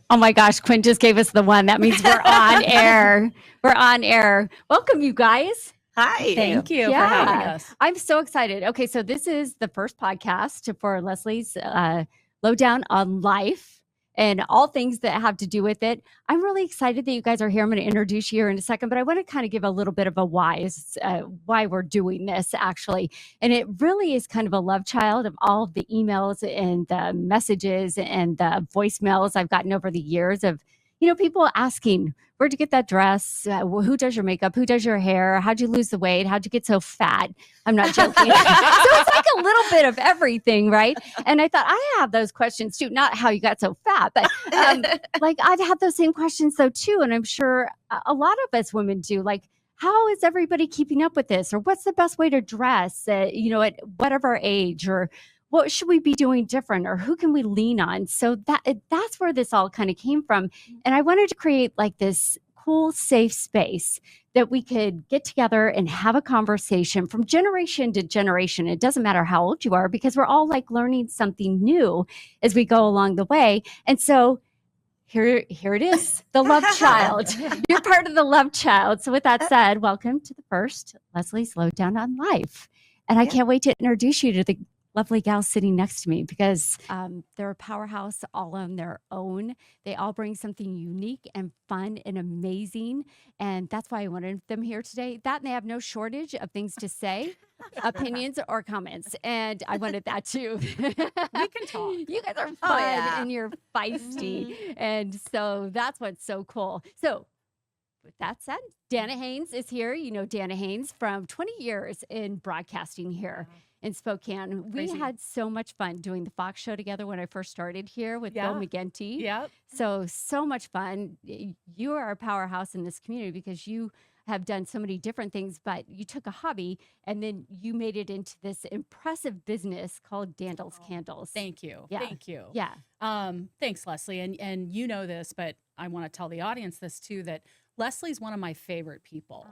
Oh my gosh, Quinn just gave us the one. That means we're on air. We're on air. Welcome, you guys. Hi. Thank you for having us. I'm so excited. Okay, so this is the first podcast for Leslie's Lowdown on Life and all things that have to do with it. I'm really excited that you guys are here. I'm going to introduce you here in a second, but I want to kind of give a little bit of a why we're doing this, actually. And it really is kind of a love child of all of the emails and the messages and the voicemails I've gotten over the years of, people asking, where'd you get that dress? Who does your makeup? Who does your hair? How'd you lose the weight? How'd you get so fat? I'm not joking. So it's like a little bit of everything, right? And I thought I have those questions too, not how you got so fat, but like I've had those same questions though too. And I'm sure a lot of us women do. Like, how is everybody keeping up with this? Or what's the best way to dress, at whatever age, or what should we be doing different, or who can we lean on? So that's where this all kind of came from. And I wanted to create like this cool, safe space that we could get together and have a conversation from generation to generation. It doesn't matter how old you are, because we're all like learning something new as we go along the way. And so here it is, the love child. You're part of the love child. So with that said, welcome to the first Leslie's Lowdown on Life. And I can't wait to introduce you to the lovely gals sitting next to me, because they're a powerhouse all on their own. They all bring something unique and fun and amazing. And that's why I wanted them here today. That, and they have no shortage of things to say, opinions or comments. And I wanted that too. We can talk. You guys are fun and you're feisty. And so that's what's so cool. So with that said, Dana Haynes is here. You know Dana Haynes from 20 years in broadcasting here in Spokane. Crazy. We had so much fun doing the Fox show together when I first started here with Bill McGinty. Yep. So much fun. You are a powerhouse in this community because you have done so many different things, but you took a hobby and then you made it into this impressive business called Dandle's Candles. Thank you. Yeah. Thank you. Yeah. Thanks, Leslie. And you know this, but I want to tell the audience this too, that Leslie's one of my favorite people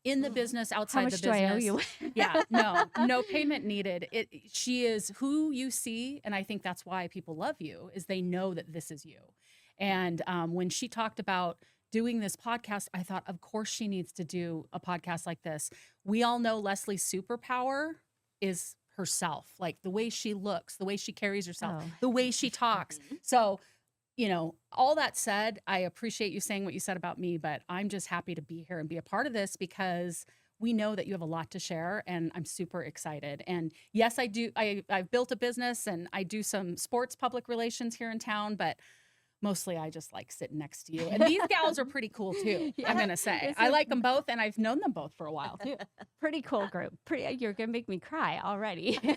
in the business, outside the business. How much do I owe you? Yeah, no payment needed. She is who you see. And I think that's why people love you, is they know that this is you. And when she talked about doing this podcast, I thought, of course she needs to do a podcast like this. We all know Leslie's superpower is herself, like the way she looks, the way she carries herself, the way she talks. So, all that said, I appreciate you saying what you said about me, but I'm just happy to be here and be a part of this, because we know that you have a lot to share, and I'm super excited. And yes, I do. I've built a business and I do some sports public relations here in town, but mostly I just like sitting next to you. And these gals are pretty cool too, I'm going to say. I like them both, and I've known them both for a while too. Pretty cool group. You're going to make me cry already. You're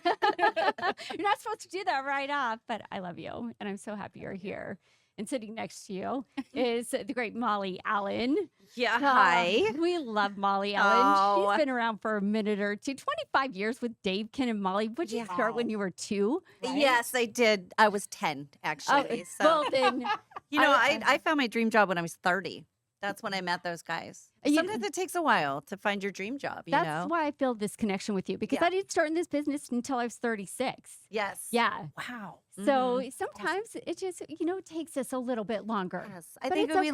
not supposed to do that right off, but I love you. And I'm so happy you're here. And sitting next to you is the great Molly Allen. Yeah, hi. We love Molly Allen. She's been around for a minute or two. 25 years with Dave, Ken, and Molly. Would you start when you were 2? Right? Yes, I did. I was 10, actually. Well, then, I found my dream job when I was 30. That's when I met those guys. Sometimes it takes a while to find your dream job, That's why I feel this connection with you, because I didn't start in this business until I was 36. Yes. Yeah. Wow. So sometimes it just, takes us a little bit longer. Yes. I think we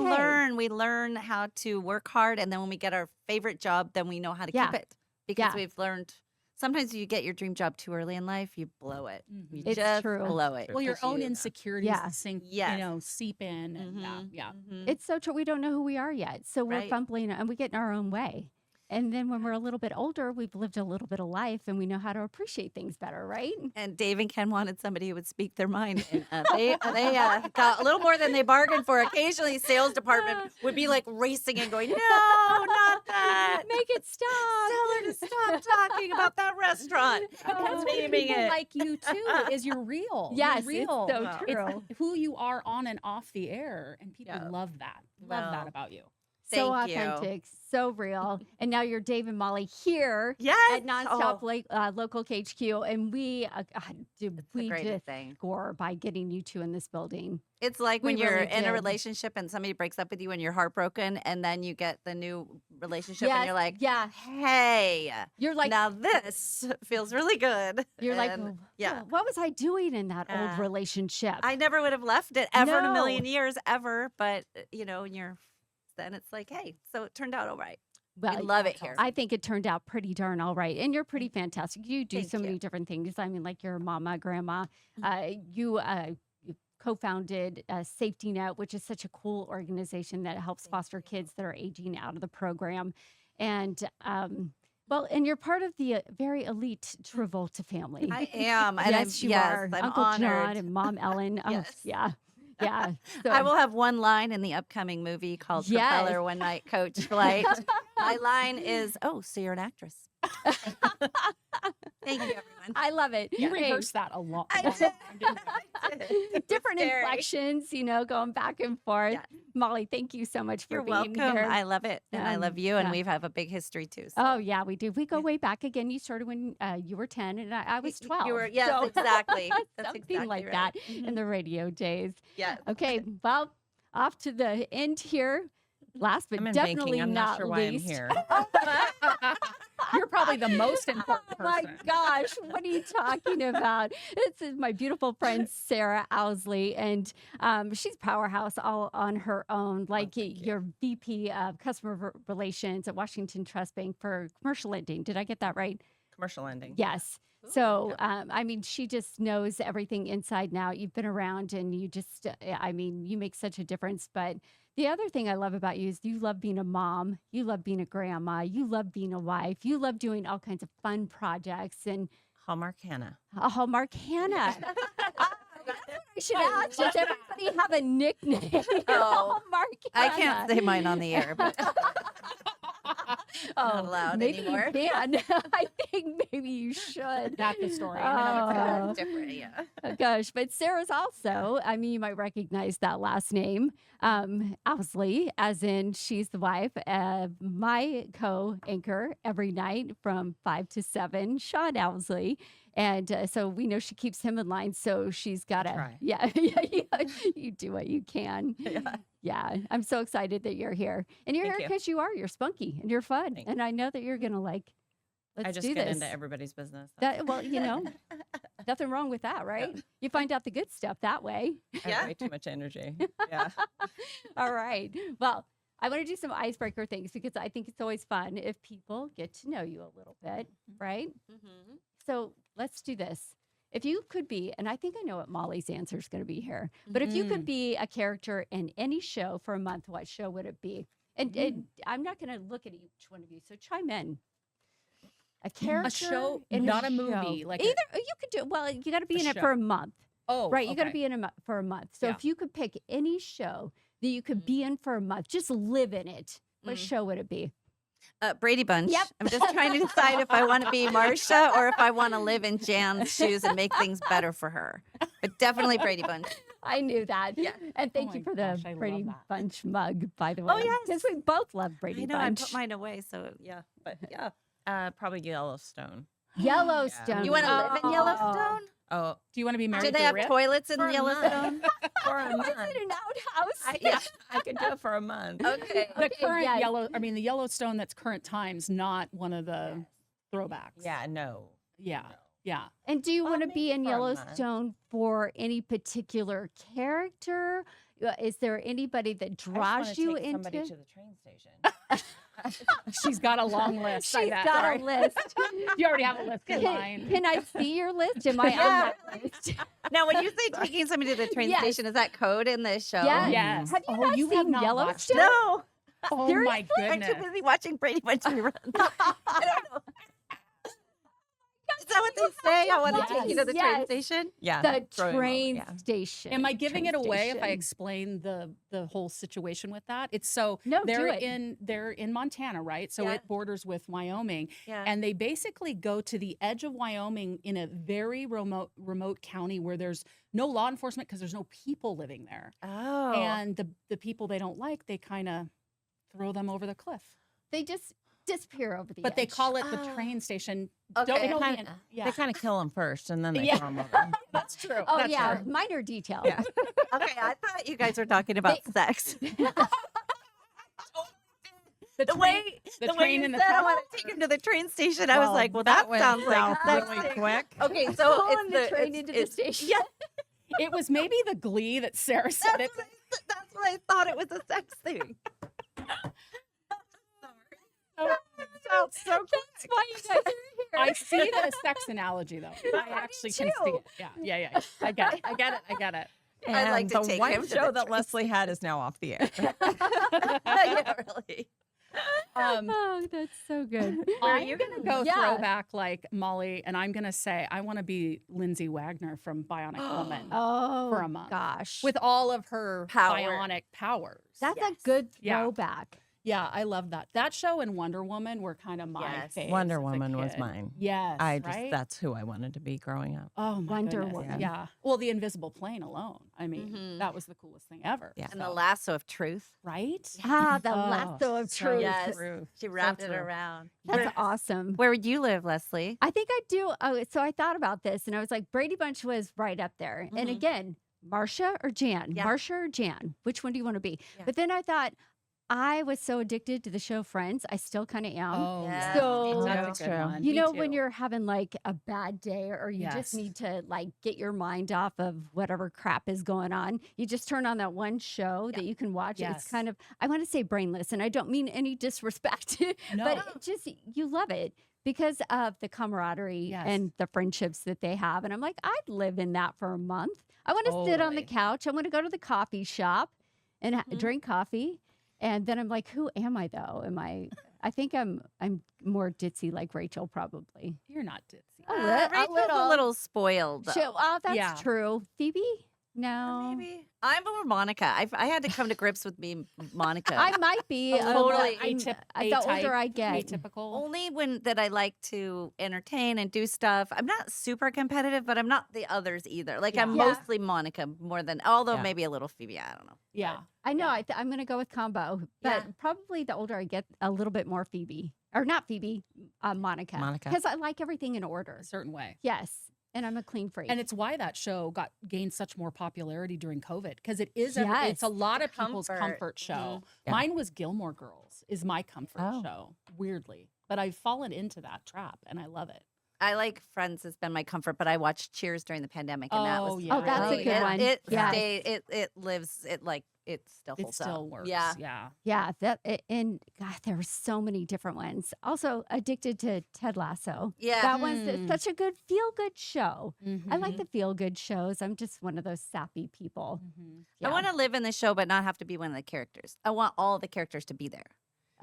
learn how to work hard. And then when we get our favorite job, then we know how to keep it, because we've learned. Sometimes you get your dream job too early in life, you blow it. You just blow it. Well, your own insecurities seep in. And It's so true. We don't know who we are yet. So we're fumbling and we get in our own way. And then when we're a little bit older, we've lived a little bit of life and we know how to appreciate things better, right? And Dave and Ken wanted somebody who would speak their mind. And, they got a little more than they bargained for. Occasionally, sales department would be like racing and going, no, not that. Make it stop. Tell her to stop talking about that restaurant. That's what people like you too, is you're real. Yes, you're real. It's so true. It's who you are on and off the air. And people love that. Love that about you. So Thank you. authentic, so real. And now you're Dave and Molly here at Nonstop Local KHQ. And we, we just score by getting you two in this building. It's like when you're in a relationship and somebody breaks up with you and you're heartbroken, and then you get the new relationship and you're like, hey, you're like, now this feels really good. You're like, what was I doing in that old relationship? I never would have left it ever in a million years, ever. But, then it's like, hey, so it turned out all right. Well, I love it here. I think it turned out pretty darn all right. And you're pretty fantastic. You do many different things. I mean, like your mama, grandma, you co-founded Safety Net, which is such a cool organization that helps foster kids that are aging out of the program. And, and you're part of the very elite Travolta family. I am. Yes, you are. I'm Uncle honored. John and Mom Ellen. Yes. Oh, yeah. Yeah. So, I will have one line in the upcoming movie called Propeller One Night Coach Flight. My line is, so you're an actress. Thank you, everyone. I love it. You rehearsed that a lot. I did. Different inflections, going back and forth. Yeah. Molly, thank you so much for being here. I love it. And I love you. And we have a big history too. So. Oh, yeah, we do. We go way back again. You started when you were 10 and I was 12. You were, exactly. That's something exactly like right. that in the radio days. Yeah. Okay, well, off to the end here. Last but definitely I'm not sure least. why I'm here. You're probably the most important person. Oh my gosh, what are you talking about? This is my beautiful friend Sara Owsley, and she's powerhouse all on her own. Like your VP of Customer Relations at Washington Trust Bank for commercial lending. Did I get that right? Commercial lending. Yes. So, I mean, she just knows everything inside and out. You've been around and you just, you make such a difference. But the other thing I love about you is you love being a mom. You love being a grandma. You love being a wife. You love doing all kinds of fun projects. And Hallmark Hannah. Hallmark Hannah. I should ask, does everybody have a nickname? Hallmark Hannah. I can't say mine on the air, but... not allowed maybe anymore. You can. I think maybe you should. That's the story. It's different, Gosh, but Sarah's also, you might recognize that last name, Owsley, as in she's the wife of my co-anchor every night from 5 to 7, Sean Owsley. And so we know she keeps him in line. So she's got to, you do what you can. Yeah. I'm so excited that you're here. And you're here because you're spunky and you're fun. And I know that you're going to let's do this. I just get into everybody's business. Nothing wrong with that, right? Yeah. You find out the good stuff that way. I have way too much energy. Yeah. All right. Well, I want to do some icebreaker things because I think it's always fun if people get to know you a little bit, right? Mm-hmm. So let's do this. If you could be, and I think I know what Molly's answer is going to be here, but if you could be a character in any show for a month, what show would it be? And I'm not going to look at each one of you, so chime in. A character, a show, not a movie. Like either you could do. Well, you got to be in it for a month. Oh, right. You got to be in it for a month. So if you could pick any show that you could be in for a month, just live in it. What show would it be? Brady Bunch. Yep. I'm just trying to decide if I want to be Marcia or if I want to live in Jan's shoes and make things better for her. But definitely Brady Bunch. I knew that. Yeah. And thank you for the Brady Bunch mug, by the way. Oh, yes. Because we both love Brady Bunch. I put mine away, so but probably Yellowstone. Yellowstone. You want to live in Yellowstone? Oh, do you want to be married? Do they have toilets in Yellowstone? For a month. Is it an outhouse? I could do it for a month. Okay. The current the Yellowstone that's current times, not one of the throwbacks. Yeah, no. Yeah. Yeah. And do you want to be in Yellowstone for any particular character? Is there anybody that draws you into somebody to the train station? She's got a long list. She's got a list. You already have a list in mind. Can I see your list? Am I on that list? Now, when you say taking somebody to the train station, is that code in the show? Yes. Have you not seen Yellowstone? No. Oh, seriously? my goodness. Aren't you busy watching Brady Bunch reruns? I don't know. Is that what they say? I want to take you to the train station? Yeah. The train station. Am I giving it away if I explain the whole situation with that? It's so they're in Montana, right? So it borders with Wyoming. Yeah. And they basically go to the edge of Wyoming in a very remote county where there's no law enforcement because there's no people living there. Oh. And the people they don't like, they kind of throw them over the cliff. They just disappear over the But they edge. call it the train station. Okay. Don't They know kinda- yeah. They kind of kill them first, and then they Yeah. throw them over. That's true. Oh That's yeah, true. minor detail. Yeah. Okay, I thought you guys were talking about sex. The train you in the said I tunnel. want to take him to the train station. I was like, well, that went sounds like a south sex really thing. quick. Okay, so Pulling it's the train into the station. Yeah, It was maybe the glee that Sarah said it. that's what I thought it was a sex thing. So that's why you guys are here. I see the sex analogy though. I actually can see too. it. Yeah. I get it. And I'd like to the take one him to show the that train Leslie had is now off the air. Yeah, really. Oh, that's so good. I'm gonna go Yeah. throwback like Molly, and I'm gonna say I want to be Lindsay Wagner from Bionic Woman Oh, for a month gosh. with all of her Power. bionic powers. That's Yes. a good Yeah. throwback. Yeah, I love that. That show and Wonder Woman were kind of my Yes. faves Wonder as a Woman was kid. mine. Yes, Right? That's who I wanted to be growing up. Oh my Wonder goodness. Woman. Yeah. Well, the invisible plane alone. I mean, Mhm. that was the coolest thing ever. Yeah. And the So- lasso of truth. right? Ah, the Oh, lasso of so truth. Yes. true. She So wrapped it true. around. That's awesome. Where would you live, Leslie? I think I do. Oh, so I thought about this and I was like, Brady Bunch was right up there. And Mhm. again, Marcia or Jan? Yeah. Marcia or Jan? Which one do you want to be? Yeah. But then I thought, I was so addicted to the show Friends. I still kind of am. Oh, Yeah. So- that's a good True. one. You Me know, when too. you're having like a bad day or you Yes. just need to like get your mind off of whatever crap is going on, you just turn on that one show that you can watch. Yes. It's kind of, I want to say brainless, and I don't mean any disrespect, No. but it just, you love it because of the camaraderie Yes. and the friendships that they have. And I'm like, I'd live in that for a month. I want to sit on the Totally. couch. I want to go to the coffee shop and Mhm. drink coffee. And then I'm like, who am I though? I think I'm more ditzy like Rachel probably. You're not ditzy. Rachel's a little spoiled. Though. Oh, that's Yeah. true. Phoebe? No. Maybe I'm more Monica. I had to come to grips with being Monica. I might be. A little totally The A-type, older I get. atypical. only when that I like to entertain and do stuff. I'm not super competitive, but I'm not the others either. Like I'm Yeah. mostly Monica more than, although Yeah. maybe a little Phoebe. I don't know. Yeah. I know. I'm going to go with combo. But Yeah. probably the older I get, a little bit more Phoebe. Or not Phoebe, Monica. Monica. Because I like everything in order. A certain way. Yes. And I'm a clean freak. And it's why that show gained such more popularity during COVID because it is Yes. it's a lot of people's Comfort. comfort show. Yeah. Mine was Gilmore Girls is my comfort Oh. show, weirdly, but I've fallen into that trap and I love it. I like Friends has been my comfort, but I watched Cheers during the pandemic, and that Oh, was yeah. Oh, that's a really- good one. It Yes. stayed, it lives, it still It holds still up. works. Yeah. Yeah. yeah. And God, there were so many different ones. Also addicted to Ted Lasso. Yeah. That was Mm. such a good feel good show. I Mm-hmm. like the feel good shows. I'm just one of those sappy people. I want to live in the show, but not have to be one of the characters. I want all the characters to be there.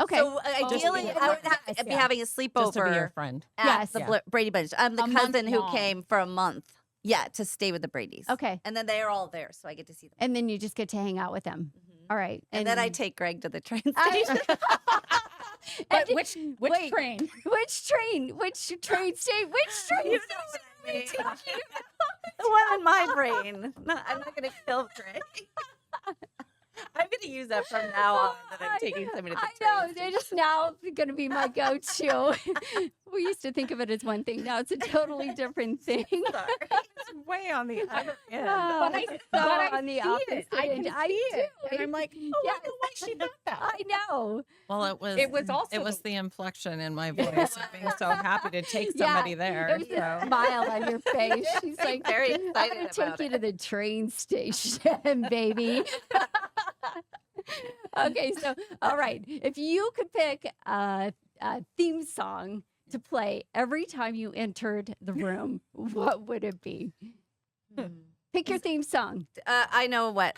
Okay. So ideally, be I would have yes, to be yeah. having a Just to be sleepover your friend. at Yes. the Yeah. Brady Bunch. I'm the A month cousin who long. came for a month. Yeah, to stay with the Bradys. Okay. And then they are all there, so I get to see them. And then you just get to hang out with them. Mhm. All right. And then I take Greg to the train I- station. But And- which wait. train? which train? Which train station? Which train? You know what I mean. The one in my brain. No, I'm not going to kill Greg. I'm going to use that from now on that I'm taking somebody to the I train know. They're station. just now going to be my go-to. We used to think of it as one thing. Now it's a totally different thing. Sorry. It's way on the other end. Oh, But I- so but I on the see opposite it. I end. can I see it. do. And I'm like, oh, Yes. I know why she thought that. I know. Well, it was also the inflection in my voice of being so happy to take Yeah, somebody there. There's a smile on your face. She's like, Very I'm excited going to take about you it. to the train station, baby. Okay, so all right. If you could pick a theme song to play every time you entered the room, what would it be? Pick your theme song. I know what.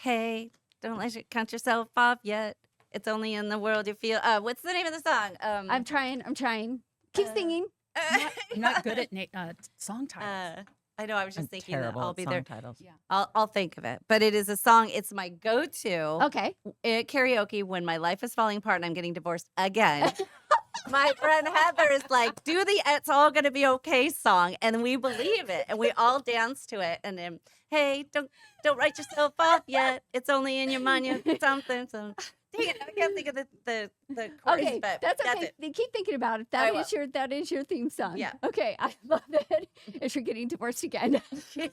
Hey, don't let you count yourself off yet. It's only in the world you feel. What's the name of the song? I'm trying. Keep singing. I'm not good at song titles. I know. I was just I'm thinking that terrible I'll at be song there. titles. Yeah. I'll think of it. But it is a song. It's my go-to Okay. at karaoke when my life is falling apart and I'm getting divorced again. My friend Heather is like, do the "It's All Gonna Be Okay" song, and we believe it, and we all dance to it. And then, hey, don't write yourself off yet. It's only in your mind. Something. Dang it, I can't think of the chorus. Okay, but that's okay. Keep thinking about it. That is your theme song. Yeah. Okay, I love it. If you're getting divorced again, we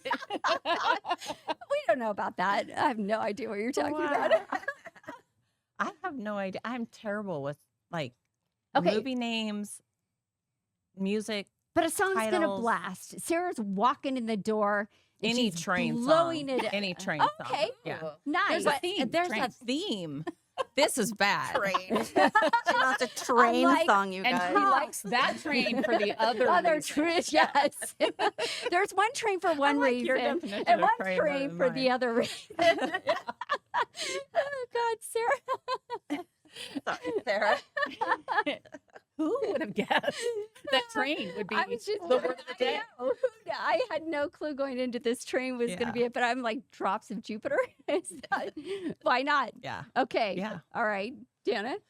don't know about that. I have no idea what you're talking about. I have no idea. I'm terrible with like Okay. movie names, music. But a song's gonna titles. blast. Sarah's walking in the door. and Any she's train blowing song. it. Any train Okay. song. Yeah. Nice. There's a theme. There's train. a theme. This is bad. Train. She wants a train song, you And guys. he likes that train for the other train. Yes. There's one train for one like your reason definition and of one train train than for the mine. other reason. Oh God, Sarah. Sorry, Sarah. Who would have guessed that train would be I was just the word of the day? I had no clue going into this train was going to be it, but I'm like drops of Jupiter. Why not? Yeah. Okay. Yeah. All right, Janet.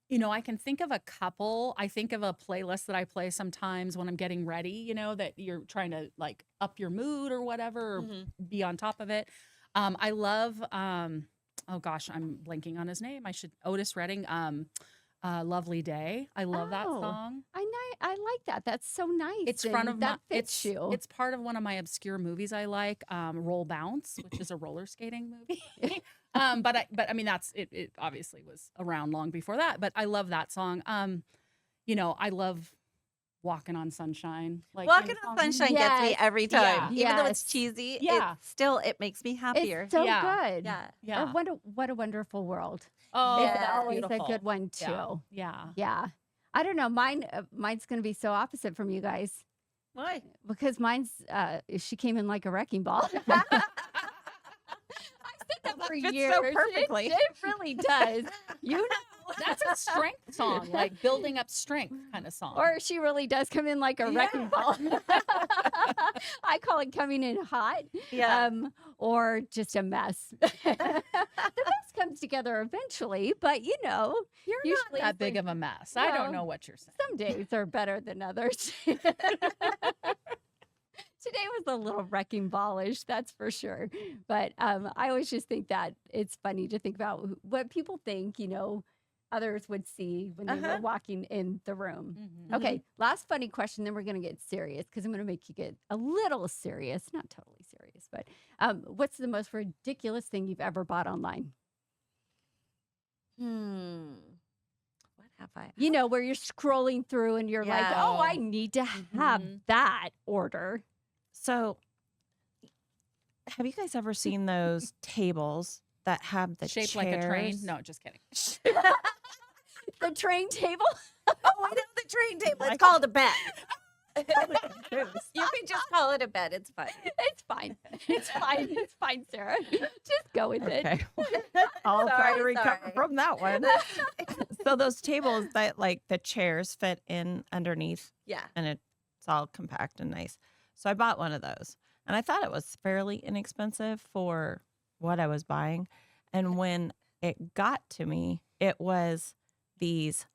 You know, I can think of a couple. I think of a playlist that I play sometimes when I'm getting ready, you know, that you're trying to like up your mood or whatever, or be on top of it. I love, oh gosh, I'm blanking on his name. Otis Redding, Lovely Day. I love that song. I like that. That's so nice. It's and front of that fits you. It's part of one of my obscure movies I like, Roll Bounce, which is a roller skating movie. But I mean that's it obviously was around long before that, but I love that song. You know, I love Walking on Sunshine. Like Walking on Sunshine gets me every time. Yeah. Even though it's cheesy, Yeah. it makes me happier. It's so Yeah. good. Yeah. Yeah. Or what a wonderful world. Oh, It's Yeah. always beautiful. a good one too. Yeah. Yeah. I don't know. Mine's going to be so opposite from you guys Why? because mine's she came in like a wrecking ball. I've said that for fits years. so perfectly. It really does. You know. That's a strength song, like building up strength kind of song. Or she really does come in like a wrecking ball. I call it coming in hot. Yeah. Or just a mess. The mess comes together eventually, but you know, You're usually not that it's big like- of a mess. I don't Well, know what you're saying. some days are better than others. Today was a little wrecking ballish, that's for sure. But I always just think that it's funny to think about what people think, you know, others would see when they were walking in the room. Mhm. Okay, last funny question, then we're going to get serious because I'm going to make you get a little serious, not totally serious, but what's the most ridiculous thing you've ever bought online? What have I? You know, where you're scrolling through and you're like, Yeah. oh, I need to have Mhm. that order. So, have you guys ever seen those tables that have the Shaped chairs? like a train. No, just kidding. The train table? Oh, I know the train table. It's called a bed. You can just call it a bed. It's fine. It's fine. It's fine. It's fine, Sarah. Just go with it. Okay. I'll try to Sorry, recover sorry. from that one. So those tables that like the chairs fit in underneath Yeah. and it's all compact and nice. So I bought one of those and I thought it was fairly inexpensive for what I was buying. And when it got to me, it was these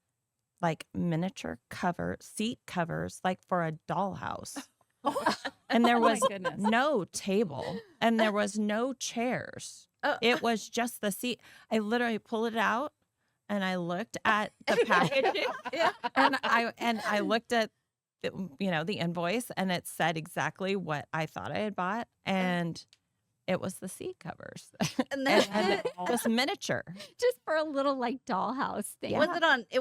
like miniature seat covers, like for a dollhouse. And there Oh my was goodness. no table and there was no chairs. Oh. It was just the seat. I literally pulled it out and I looked at the packaging and I looked at the invoice and it said exactly what I thought I had bought and it was the seat covers. And then and just miniature. Just for a little like dollhouse thing. it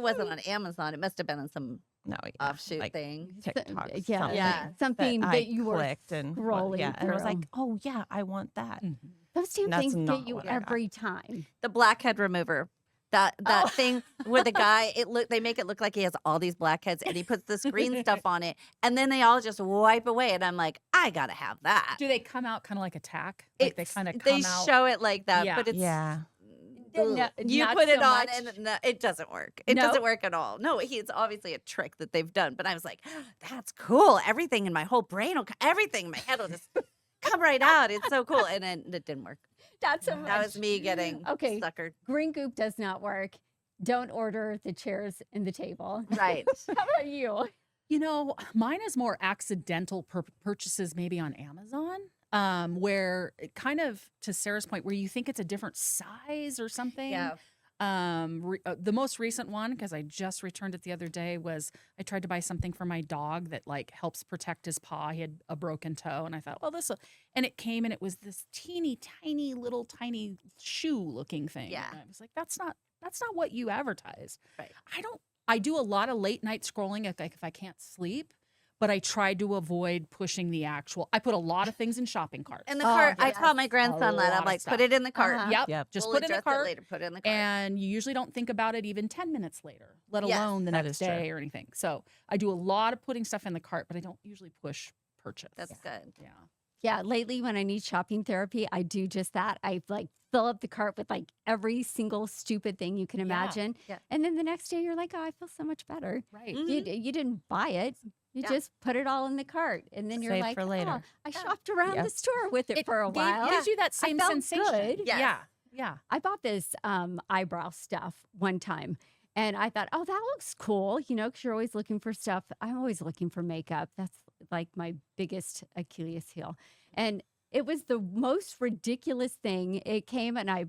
wasn't on Amazon. It must have been on some No, yeah, offshoot like thing. TikTok. Yeah. something Yeah. Something I that you were clicked and scrolling yeah, and I was through. like, oh yeah, I want that. Mhm. Those two That's things not get you what I got. every time. The blackhead remover. That thing where the guy they make it look like he has all these blackheads and he puts this green stuff on it and then they all just wipe away and I'm like, I gotta have that. Do they come out kind of like a tack? Like they kind of come they out. show it like that, Yeah. but it's Yeah. No, you not put it so on much. and no, it doesn't work. It No? doesn't work at all. No, it's obviously a trick that they've done. But I was like, that's cool. Everything in my whole brain, everything in my head will just come right out. It's so cool. And then it didn't work. Not so much. That was me getting Okay. suckered. Green goop does not work. don't order the chairs and the table. Right. How about you? You know, mine is more accidental purchases maybe on Amazon, where kind of to Sarah's point, where you think it's a different size or something. Yeah. The most recent one, because I just returned it the other day, was I tried to buy something for my dog that like helps protect his paw. He had a broken toe, and I thought, well, this will, and it came and it was this teeny tiny little tiny shoe looking thing. Yeah. And I was like, that's not what you advertised. Right. I do a lot of late night scrolling if I can't sleep, but I try to avoid pushing the actual. I put a lot of things in shopping carts. In the cart, I yes. taught my grandson that. lot I'm of like, stuff. put it in the cart. Uh-huh. Just We'll put it in the address cart. later. Put it in the cart. And you usually don't think about it even 10 minutes later, let Yes, alone the that next is true. day or anything. So I do a lot of putting stuff in the cart, but I don't usually push purchase. That's good. Yeah. Yeah, lately when I need shopping therapy, I do just that. I like fill up the cart with like every single stupid thing you can imagine. Yeah. And then the next day you're like, oh, I feel so much better. Right. Mhm. You didn't buy it. You Yeah. just put it all in the cart. And then you're Save like, for later. oh, I Yeah. shopped around Yeah. the store with it for a while. Gives you that same felt sensation. good. Yes. Yeah. Yeah. I bought this eyebrow stuff one time. And I thought, oh, that looks cool, because you're always looking for stuff. I'm always looking for makeup. That's like my biggest Achilles heel. And it was the most ridiculous thing. It came and I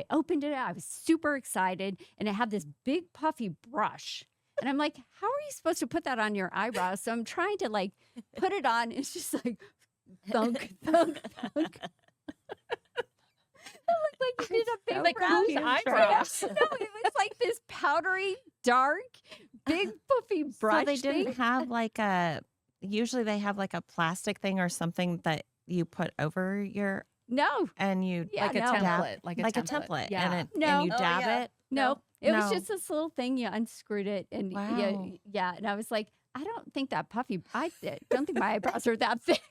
opened it. I was super excited. And it had this big puffy brush. And I'm like, how are you supposed to put that on your eyebrows? So I'm trying to like put it on. It's just like thunk, thunk, thunk. It looked like you did a big Like brown whose eyebrow. eyebrows? No, it was like this powdery, dark, big puffy brush. So they didn't thing. have like usually they have like a plastic thing or something that you put over your, No, and you Yeah, Like a no. template. Like a a template. template, Yeah. and No. you Oh, dab yeah. it. no. It was No. just this little thing. You unscrewed it, and Wow. yeah. And I was like, I don't think that puffy. I don't think my eyebrows are that thick.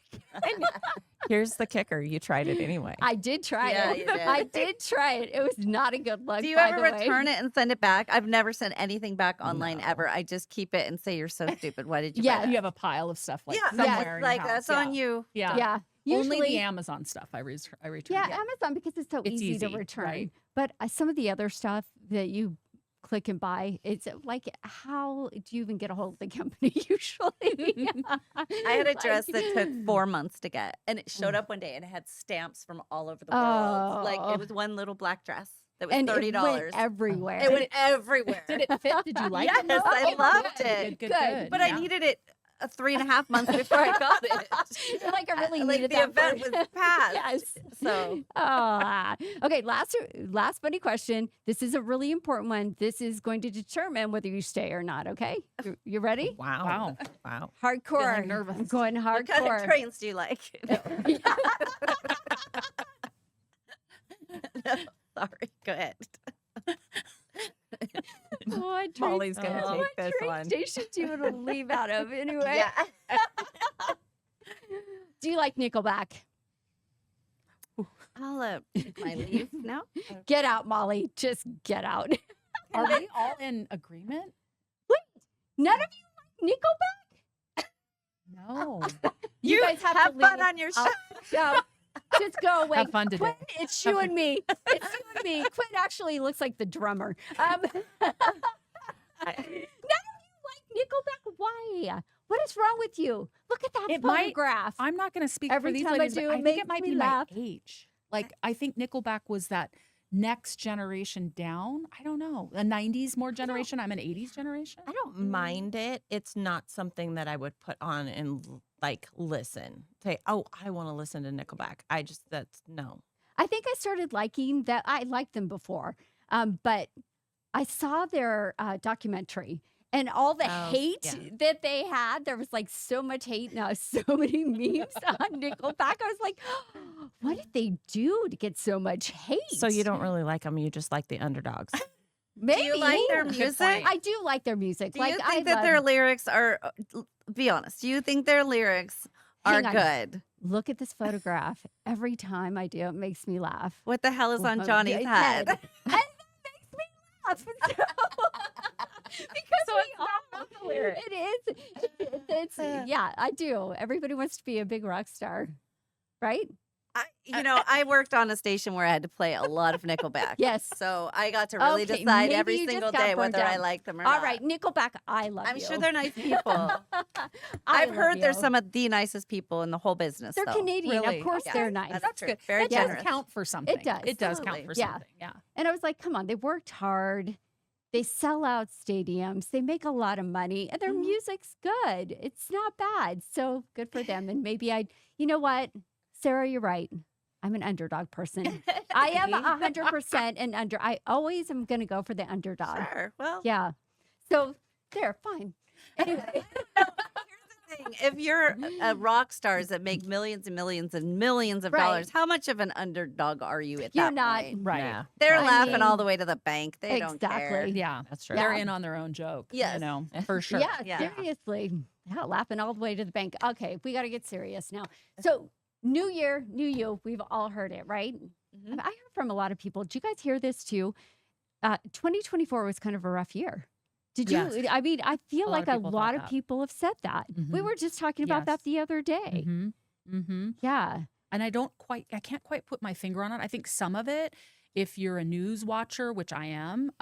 Here's the kicker: you tried it anyway. I did try Yeah, it. you did. I did try it. It was not a good look. Do you by ever the way. return it and send it back? I've never sent anything back online No. ever. I just keep it and say you're so stupid. Why did you? Yeah. buy that? You have a pile of stuff like Yeah, somewhere in like your that's house. on you. Yeah. Yeah. Only Usually, the Amazon stuff I return. yeah, Amazon because it's so It's easy to easy, return. right. But some of the other stuff that you click and buy, it's like, how do you even get a hold of the company usually? I had a dress that took Like- 4 months to get, and it showed up one day, and it had stamps from all over the world. Like Oh. it was one little black dress that was and $30. it went everywhere. It went everywhere. Did it fit? Did you like it? Yes, I Oh, loved good, it. Good, Good. good. But Yeah. I needed it 3.5 months before I got it. You're like, I really Like needed the that event for- was past. Yes. So Okay, last funny question. This is a really important one. This is going to determine whether you stay or not. Okay, you ready? Wow. Wow. Hardcore. Feeling nervous. I'm going what kind of hardcore. trains do you like? No, sorry. Go ahead. What Molly's gonna train- take what this train one. station do you want to leave out of anyway? Yeah. Do you like Nickelback? I'll take my leave now. Get out, Molly. Just get out. Are we all in agreement? None of you like Nickelback? No. You guys have have to fun leave. on your show. Go. Just go away. Have fun today. Quinn, it's you and me. It's you and me. Quinn actually looks like the drummer. None of you like Nickelback. Why? What is wrong with you? Look at that It might- photograph. I'm not going to speak Every for these time I ladies, do, but it I think makes it might me be laugh. my age. Like, I think Nickelback was that next generation down. I don't know. A 90s more generation. I'm an 80s generation. I don't mind it. It's not something that I would put on and like listen. Say, oh, I want to listen to Nickelback. That's no. I think I started liking that. I liked them before, but I saw their documentary and all the Oh, hate yeah. that they had. There was like so much hate and so many memes on Nickelback. I was like, what did they do to get so much hate? So you don't really like them. You just like the underdogs. Maybe. Do you like their Good music? point. I do like their music. Do like you I think that love, their lyrics are? Be honest. Do you think their lyrics are Hang on. good? look at this photograph. Every time I do, it makes me laugh. What the hell is on Oh, Johnny's yeah, head? And that makes me laugh. Because So we it's not all about the lyrics. It is. It's yeah, I do. Everybody wants to be a big rock star, right? I worked on a station where I had to play a lot of Nickelback. Yes. So I got to really Okay, decide maybe every you just single got day burned whether I out. like them or All not. right, Nickelback, I love I'm you. sure they're nice people. I've heard they're some of the nicest people in the whole business. They're though. Canadian. Really? Of course Yeah, they're nice. That's good. Very That does generous. count for something. It does. It does count Absolutely. for Yeah. something. Yeah. And I was like, come on, they worked hard. They sell out stadiums. They make a lot of money and their music's good. It's not bad. So good for them. And maybe you know what? Sarah, you're right. I'm an underdog person. I am 100% an under. I always am going to go for the underdog. Sure. Well, Yeah. So there, fine. Anyway. if you're a rock stars that make millions and millions and millions of dollars, how much of an underdog are you at You're that not. point? Right. Yeah. They're I laughing mean, all the way to the bank. They don't care. exactly. Yeah. That's true. They're Yeah. in on their own joke. Yes. You know, for sure. Yeah, Yeah. seriously. Yeah, laughing all the way to the bank. Okay, we got to get serious now. So, new year, new you. We've all heard it, right? Mhm. I heard from a lot of people. Did you guys hear this too? 2024 was kind of a rough year. Did you? Yes. I mean, I feel A lot like of a people thought lot of that. people have said that. We Mhm. were just talking about that Yes. the other day. Mm-hmm. Mm-hmm. Yeah. And I can't quite put my finger on it. I think some of it, if you're a news watcher, which I am,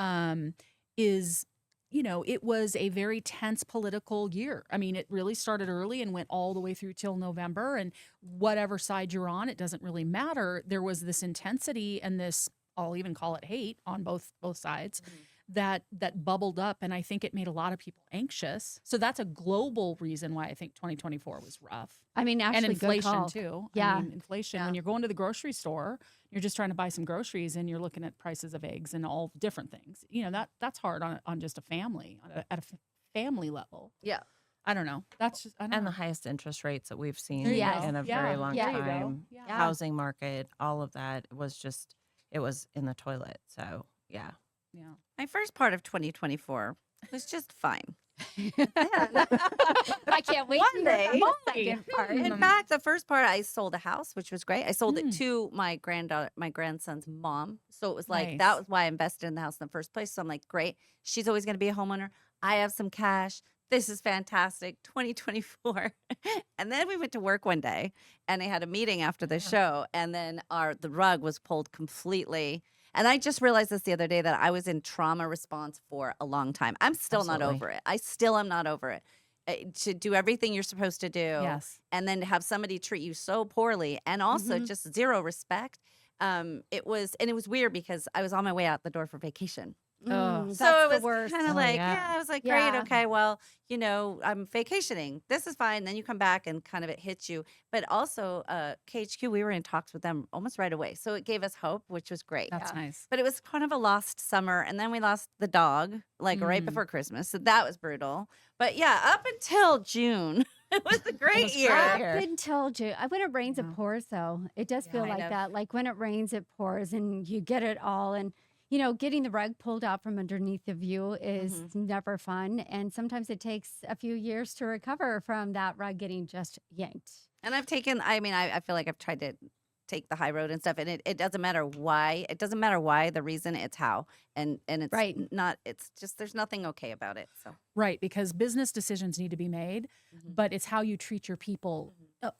is, it was a very tense political year. I mean, it really started early and went all the way through till November. And whatever side you're on, it doesn't really matter. There was this intensity and this, I'll even call it hate on both sides. That bubbled up, and I think it made a lot of people anxious. So that's a global reason why I think 2024 was rough. I mean, actually, And good inflation call. too. Yeah. I mean, inflation. When you're going to the grocery store, you're just trying to buy some groceries, and you're looking at prices of eggs and all different things. That's hard on just a family at a family level. Yeah. I don't know. That's just I don't And know. the highest interest rates that we've seen There you go. in a Yeah. very long Yeah. There you go. time. Yeah. Housing market, all of that it was in the toilet. So yeah. Yeah. My first part of 2024 was just fine. I can't wait One to hear day- the second part. In fact, the first part, I sold a house, which was great. I sold it to my grandson's mom. So it was like, that Nice. was why I invested in the house in the first place. So I'm like, great. She's always going to be a homeowner. I have some cash. This is fantastic. 2024. And then we went to work one day and I had a meeting after the show. And then the rug was pulled completely. And I just realized this the other day that I was in trauma response for a long time. I'm still not Absolutely. over it. I still am not over it. To do everything you're supposed to do, Yes. and then to have somebody treat you so poorly, and also just zero respect. It was weird because I was on my way out the door for vacation. That's So it the was worst. kind of Oh, like, yeah. I was like, Yeah. great, okay, well, I'm vacationing. This is fine. Then you come back and kind of it hits you. But also, KHQ, we were in talks with them almost right away. So it gave us hope, which was great. That's nice. But it was kind of a lost summer. And then we lost the dog, like right Mm. before Christmas. So that was brutal. But yeah, up until June, it was a great was year. great. I've been told you. When it rains, Yeah. it pours, though. It does feel Kind like of. that. Like when it rains, it pours, and you get it all. And, getting the rug pulled out from underneath of you is never fun. And sometimes it takes a few years to recover from that rug getting just yanked. And I feel like I've tried to take the high road and stuff, and it doesn't matter why. It doesn't matter why, the reason, it's how. And it's Right. not, it's just, there's nothing okay about it. So Right, because business decisions need to be made, but it's how you treat your people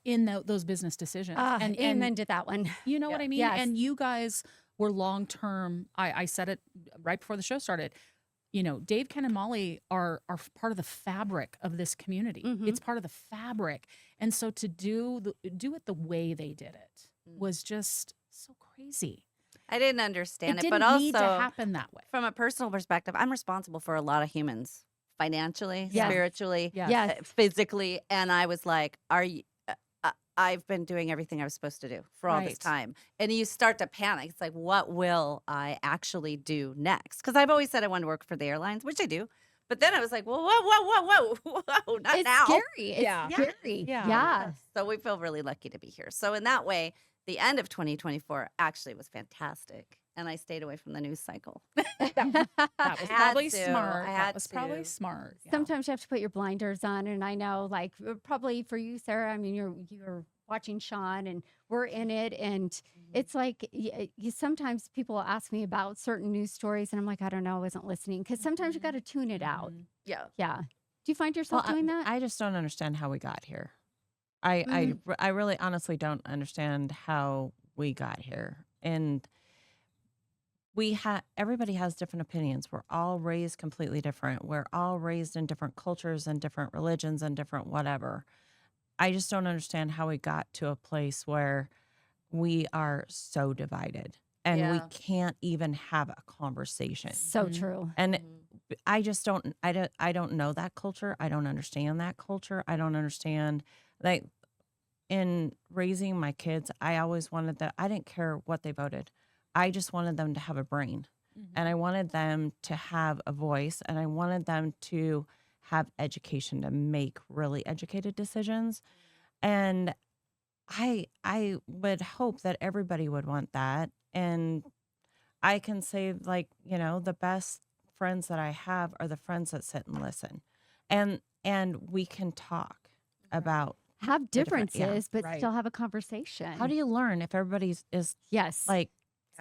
in those business decisions. And amen to that one. You know what I mean? Yes. And you guys were long term. I said it right before the show started. Dave, Ken, and Molly are part of the fabric of this community. It's part of the fabric, and so to do it the way they did it was just so crazy. I didn't understand It it, but didn't also need to happen that way. from a personal perspective, I'm responsible for a lot of humans, financially, Yes. spiritually, Yes. physically. And I was like, I've been doing everything I was supposed to do for all this Right. time. And you start to panic. It's like, what will I actually do next? Because I've always said I want to work for the airlines, which I do. But then I was like, well, whoa, not It's now. scary. It's Yeah. scary. Yeah. Yeah. So we feel really lucky to be here. So in that way, the end of 2024 actually was fantastic. And I stayed away from the news cycle. That was had probably to. smart. I That had was probably to. smart. Yeah. Sometimes you have to put your blinders on, and I know, like, probably for you, Sarah. I mean, you're watching Sean, and we're in it, and it's like sometimes people ask me about certain news stories, and I'm like, I don't know, I wasn't listening, because sometimes you got to tune it out. Yeah. Yeah. Do you find yourself doing that? I just don't understand how we got here. I really honestly don't understand how we got here. And everybody has different opinions. We're all raised completely different. We're all raised in different cultures and different religions and different whatever. I just don't understand how we got to a place where we are so divided and we can't even have a conversation. So true. And I just don't know that culture. I don't understand that culture. I don't understand, like, in raising my kids, I always wanted that. I didn't care what they voted. I just wanted them to have a brain, and I wanted them to have a voice, and I wanted them to have education to make really educated decisions. And I would hope that everybody would want that. And I can say, like, the best friends that I have are the friends that sit and listen, and we can talk about have differences, but Right. still have a conversation. how do you learn if everybody is Yes. like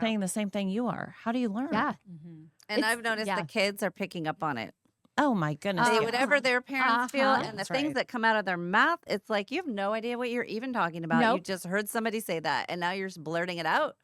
saying the same thing you are. How do you learn? Yeah. And I've noticed the kids are picking up on it. Oh my goodness. They, yes. whatever their parents feel and the That's things right. that come out of their mouth, it's like you have no idea what you're even talking about. You Nope. just heard somebody say that and now you're just blurting it out.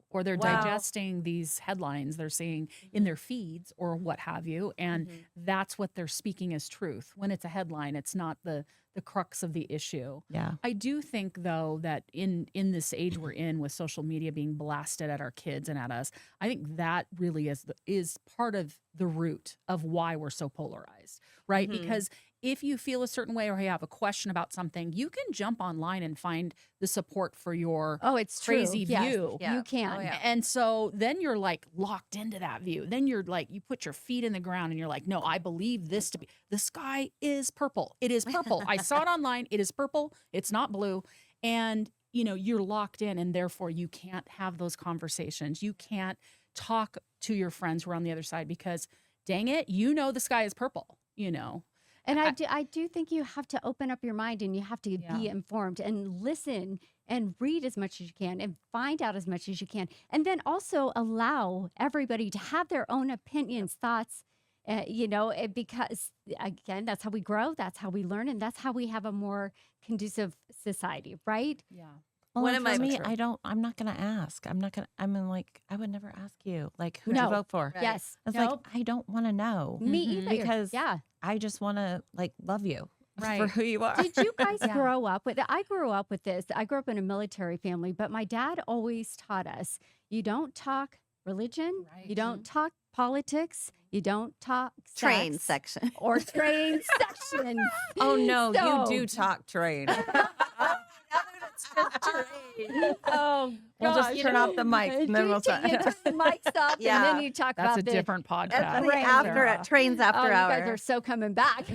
Or they're Wow. digesting these headlines they're seeing in their feeds or what have you, and that's what they're speaking as truth. When it's a headline, it's not the crux of the issue. Yeah. I do think, though, that in this age we're in, with social media being blasted at our kids and at us, I think that really is part of the root of why we're so polarized, right? Because if you feel a certain way or you have a question about something, you can jump online and find the support for your It's crazy true. Yes, view. you can. Oh, yeah. And so then you're like locked into that view. Then you're like, you put your feet in the ground and you're like, no, I believe this to be, the sky is purple. It is purple. I saw it online. It is purple. It's not blue. And, you're locked in, and therefore you can't have those conversations. You can't talk to your friends who are on the other side because, dang it, the sky is purple, And I do think you have to open up your mind, and you have to be informed and listen and read as much as you can and find out as much as you can. And then also allow everybody to have their own opinions, thoughts, because, again, that's how we grow. That's how we learn. And that's how we have a more conducive society, right? Yeah. Well, One and of for my- me, So true. I'm not going to ask. I would never ask you, like, who'd No. you vote for? Right. Yes. It's Nope. like, I don't want to know Me either. because Yeah. I just want to, like, love you for Right. who you are. Did you guys Yeah. grow up with I grew up with this. I grew up in a military family, but my dad always taught us you don't talk religion, Right. you don't talk politics, you don't talk Train sex section. or train sections. Oh, no, So- you do talk train. Oh, We'll just turn off the mics and then we'll talk. You turn the mics off, and Yeah. then you talk That's about a different That's podcast. the Trains trains Oh, after you hour. guys are so coming back.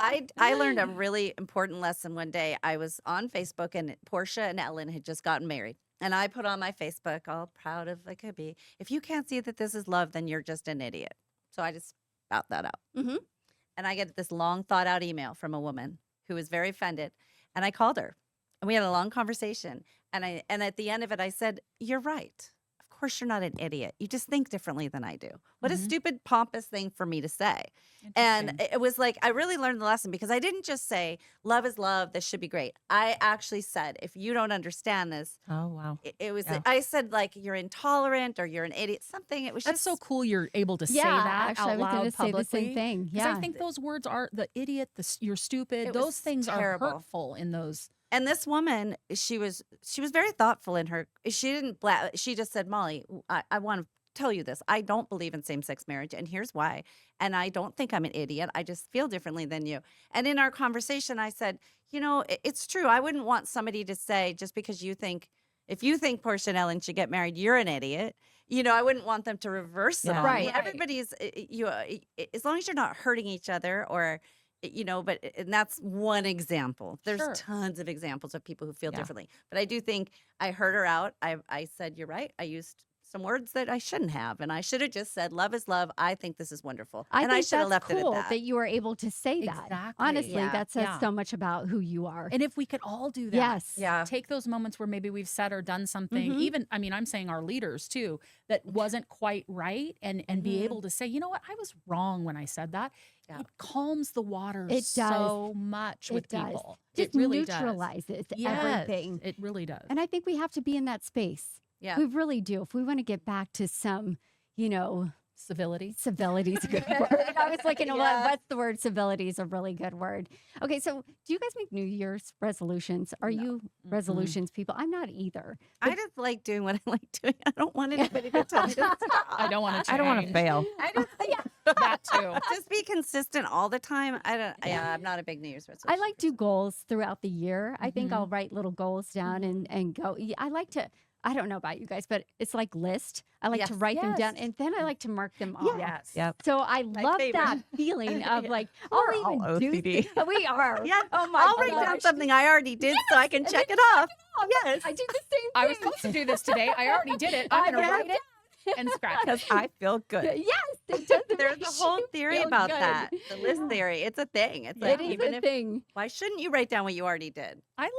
I learned a really important lesson one day. I was on Facebook and Portia and Ellen had just gotten married. And I put on my Facebook, all proud of I could be, if you can't see that this is love, then you're just an idiot. So I just spout that out. Mhm. And I get this long thought out email from a woman who was very offended. And I called her and we had a long conversation. And at the end of it, I said, you're right. Of course you're not an idiot. You just think differently than I do. What a stupid, pompous thing for me to say. And it was like, I really learned the lesson because I didn't just say, love is love. This should be great. I actually said, if you don't understand this, Oh, wow. it was, Yeah. I said, like, you're intolerant or you're an idiot, something. It was That's just so cool you're able to say Yeah, that actually, I out was gonna loud say the publicly. same thing. 'Cause Yeah. I think those words are the idiot, you're stupid. It Those was things terrible. are hurtful in those. And this woman, she was very thoughtful in her. She didn't. She just said, Molly, I want to tell you this. I don't believe in same-sex marriage, and here's why. And I don't think I'm an idiot. I just feel differently than you. And in our conversation, I said, it's true. I wouldn't want somebody to say just because if you think Portia and Ellen should get married, you're an idiot. I wouldn't want them to reverse it. Yeah. on me. Right. Everybody's as long as you're not hurting each other or. And that's one example. There's Sure. tons of examples of people who feel Yeah. differently. But I do think I heard her out. I said, you're right. I used some words that I shouldn't have. And I should have just said, love is love. I think this is wonderful. I and think I should have that's left it cool at that. that you were able to say that. Exactly. Honestly, Yeah. that says so much about who you are. And if we could all do that, Yes. Yeah. take those moments where maybe we've said or done something, even, I mean, I'm saying our leaders too, that wasn't quite right, and be able to say, you know what, I was wrong when I said that. Yeah. It calms the water It so much with does. people. Just it really neutralizes does. Yes, everything. it really does. And I think we have to be in that space. Yeah. We really do. If we want to get back to some, Civility. civility is a good word. I was looking at Yeah. what's the word? Civility is a really good word. Okay, so do you guys make New Year's resolutions? Are you resolutions people? I'm not either. I just like doing what I like doing. I don't want anybody to tell me to stop. I don't want to. I don't want to fail. I just that too. just be consistent all the time. I'm not a big New Year's resolution. I like to do goals throughout the year. I think I'll write little goals down and go. I like to. I don't know about you guys, but it's like list. I like to Yes. write them down Yes. and then I like to mark them off. Yes. Yep. So I love favorite. that feeling of like, We're I'll all even do OCD. things. We are. Yeah. Oh my I'll write down gosh. something I already did so I can check it off. Yes. I do the same thing. I was supposed to do this today. I already did it. I'm going to I write it and scratch it. Because I feel good. Yes, it does. It There's makes a whole you theory feel about good. that. The list theory. It's a thing. It's like It is even a if thing. why shouldn't you write down what you already did? I like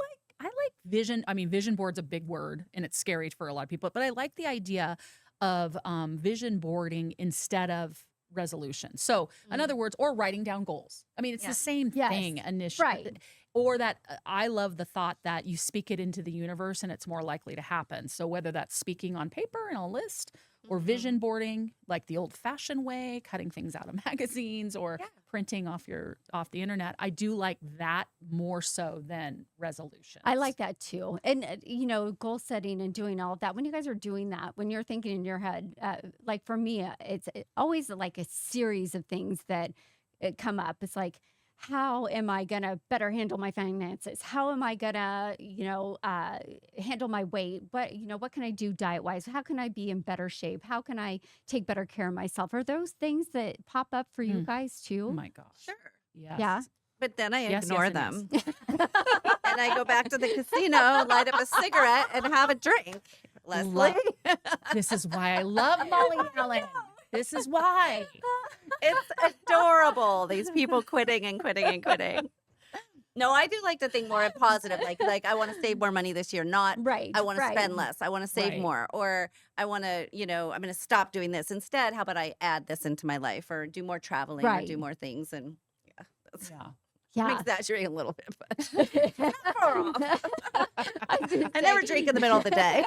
vision. I mean, vision board's a big word and it's scary for a lot of people, but I like the idea of vision boarding instead of resolution. So in other words, or writing down goals. I mean, it's Yeah. the same Yes. thing initially. Right. Or that I love the thought that you speak it into the universe and it's more likely to happen. So whether that's speaking on paper in a list or vision boarding like the old fashioned way, cutting things out of magazines or printing off the internet, I do like that more so than resolutions. I like that too. And, goal setting and doing all of that. When you guys are doing that, when you're thinking in your head, like for me, it's always like a series of things that come up. It's like, how am I going to better handle my finances? How am I going to, handle my weight? What can I do diet-wise? How can I be in better shape? How can I take better care of myself? Are those things that pop up for you guys Oh too? my gosh. Sure. Yes. Yeah. But then I Yes, ignore yes, them. and And I go back to the casino, light up a cigarette, and have a drink. Leslie. This is why I love Molly Allen. This is why. It's adorable. These people quitting and quitting and quitting. No, I do like to think more positive. Like I want to save more money this year. Not Right. I want to right. spend less. I want to save Right. more. Or I want to, I'm going to stop doing this. Instead, how about I add this into my life or do more traveling or Right. do more things? And that's, Yeah. I'm Yeah. exaggerating a little bit, but far off. I I never drink in the middle of the day.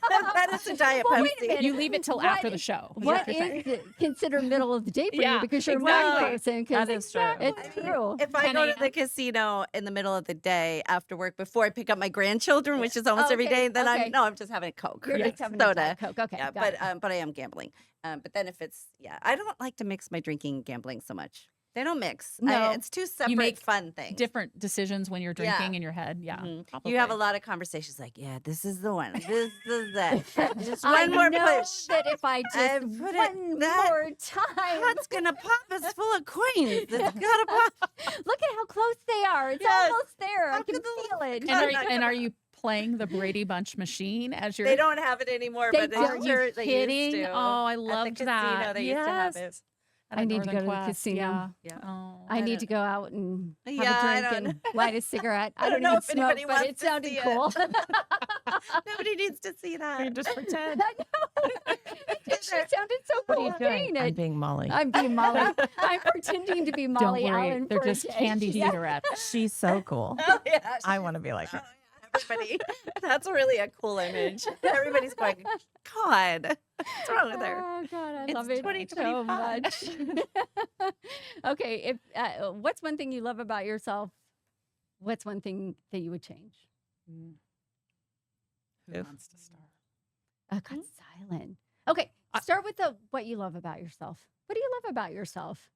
That is a Diet Well, wait a Pepsi. minute. You leave it till What- after the show. What you're saying. is considered middle of the day for you? Yeah, Because you're a exactly. morning person. 'Cause That is true. It's I mean, true. If I 10 go to a.m. the casino in the middle of the day after work before I pick up my grandchildren, which is almost every Okay, day, then okay. I'm just having a Coke You're or just having a soda. Diet Coke. Okay. Yeah, got it. but I am gambling. But then if it's I don't like to mix my drinking and gambling so much. They don't mix. No. It's two separate make fun things. Different decisions when you're Yeah. drinking in your head. Yeah. Mhm. probably. You have a lot of conversations like, yeah, this is the one. This is that. Just I one more know push. that if I I just put it- one that- more time. Pot's gonna pop. It's full of coins. It's gotta pop. Look at how close they are. It's Yes. almost there. I How can could the- feel it. And are you playing the Brady Bunch machine as you're? They don't have it anymore, They but don't. I'm sure they kidding? used to. Oh, I At the loved casino, that. they used to have Yes. it. At I need to Northern go to the Quest, casino. Yeah. Oh. I need to go out and have Yeah, I a drink don't and light a cigarette. I I don't don't know even if smoke, anybody but wants it to sounded see it. cool. Nobody needs to see that. Just pretend. I know. She sounded so What cool are you doing? saying I'm it. being Molly. I'm being Molly. I'm pretending to be Don't Molly worry, Allen. they're for a just day. candy Yeah. cigarettes. She's so cool. Oh, yeah. I want to be like her. Everybody. That's really a cool image. Everybody's going, God, what's wrong with her? Oh God, I It's love it so 2025. much. Okay, if what's one thing you love about yourself? What's one thing that you would change? Who Oof. wants to start? Oh, God, silent. Okay, start with what you love about yourself. What do you love about yourself?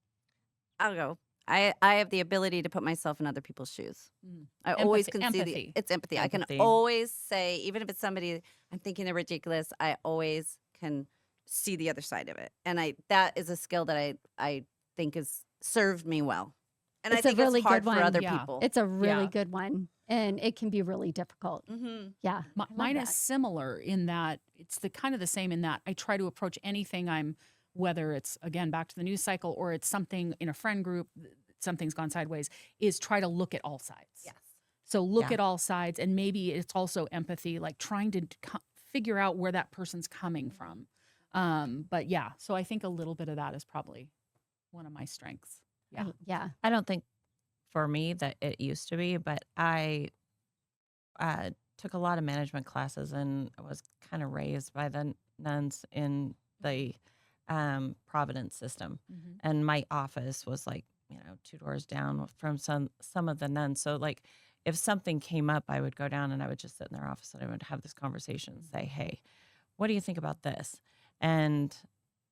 I'll go. I have the ability to put myself in other people's shoes. Mm. I always Empathy- can see empathy. it's empathy. I Empathy. can always say, even if it's somebody I'm thinking they're ridiculous, I always can see the other side of it. And that is a skill that I think has served me well. And It's I think a really it's hard good one. for other Yeah. people. It's a really Yeah. good one. And it can be really difficult. Yeah. Mine is similar in that it's kind of the same in that I try to approach anything whether it's, again, back to the news cycle or it's something in a friend group, something's gone sideways, is try to look at all sides. Yes. So look at all sides, and maybe it's also empathy, like trying to figure out where that person's coming from. But yeah, so I think a little bit of that is probably one of my strengths. Yeah. Yeah. I don't think for me that it used to be, but I took a lot of management classes and was kind of raised by the nuns in the Providence system. And my office was like, 2 doors down from some of the nuns. So like if something came up, I would go down and I would just sit in their office and I would have this conversation and say, hey, what do you think about this? And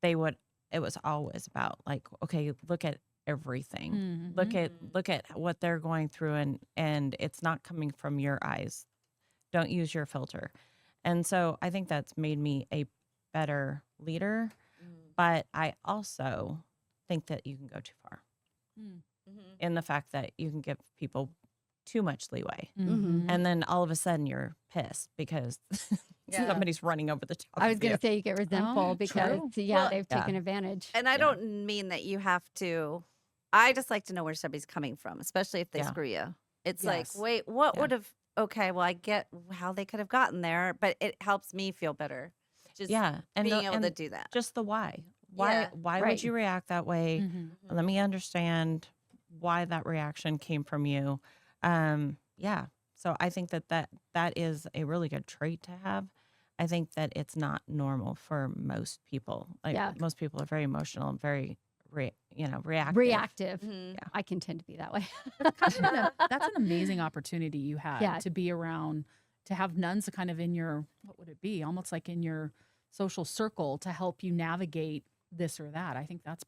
it was always about like, okay, look at everything. Look at what they're going through, and it's not coming from your eyes. Don't use your filter. And so I think that's made me a better leader, but I also think that you can go too far in the fact that you can give people too much leeway. And then all of a sudden you're pissed because somebody's running over the top I was of going you. to say you get resentful because Well, they've taken advantage. And I don't mean that you have to. I just like to know where somebody's coming from, especially if they screw you. It's like, wait, what would have? Okay, well, I get how they could have gotten there, but it helps me feel better. Just being able to do that. Just the why. Why would you react that way? Let me understand why that reaction came from you. So I think that is a really good trait to have. I think that it's not normal for most people. Like most people are very emotional and very reactive. I can tend to be that way. That's an amazing opportunity you had to be around, to have nuns kind of in your, what would it be? Almost like in your social circle to help you navigate this or that. I think that's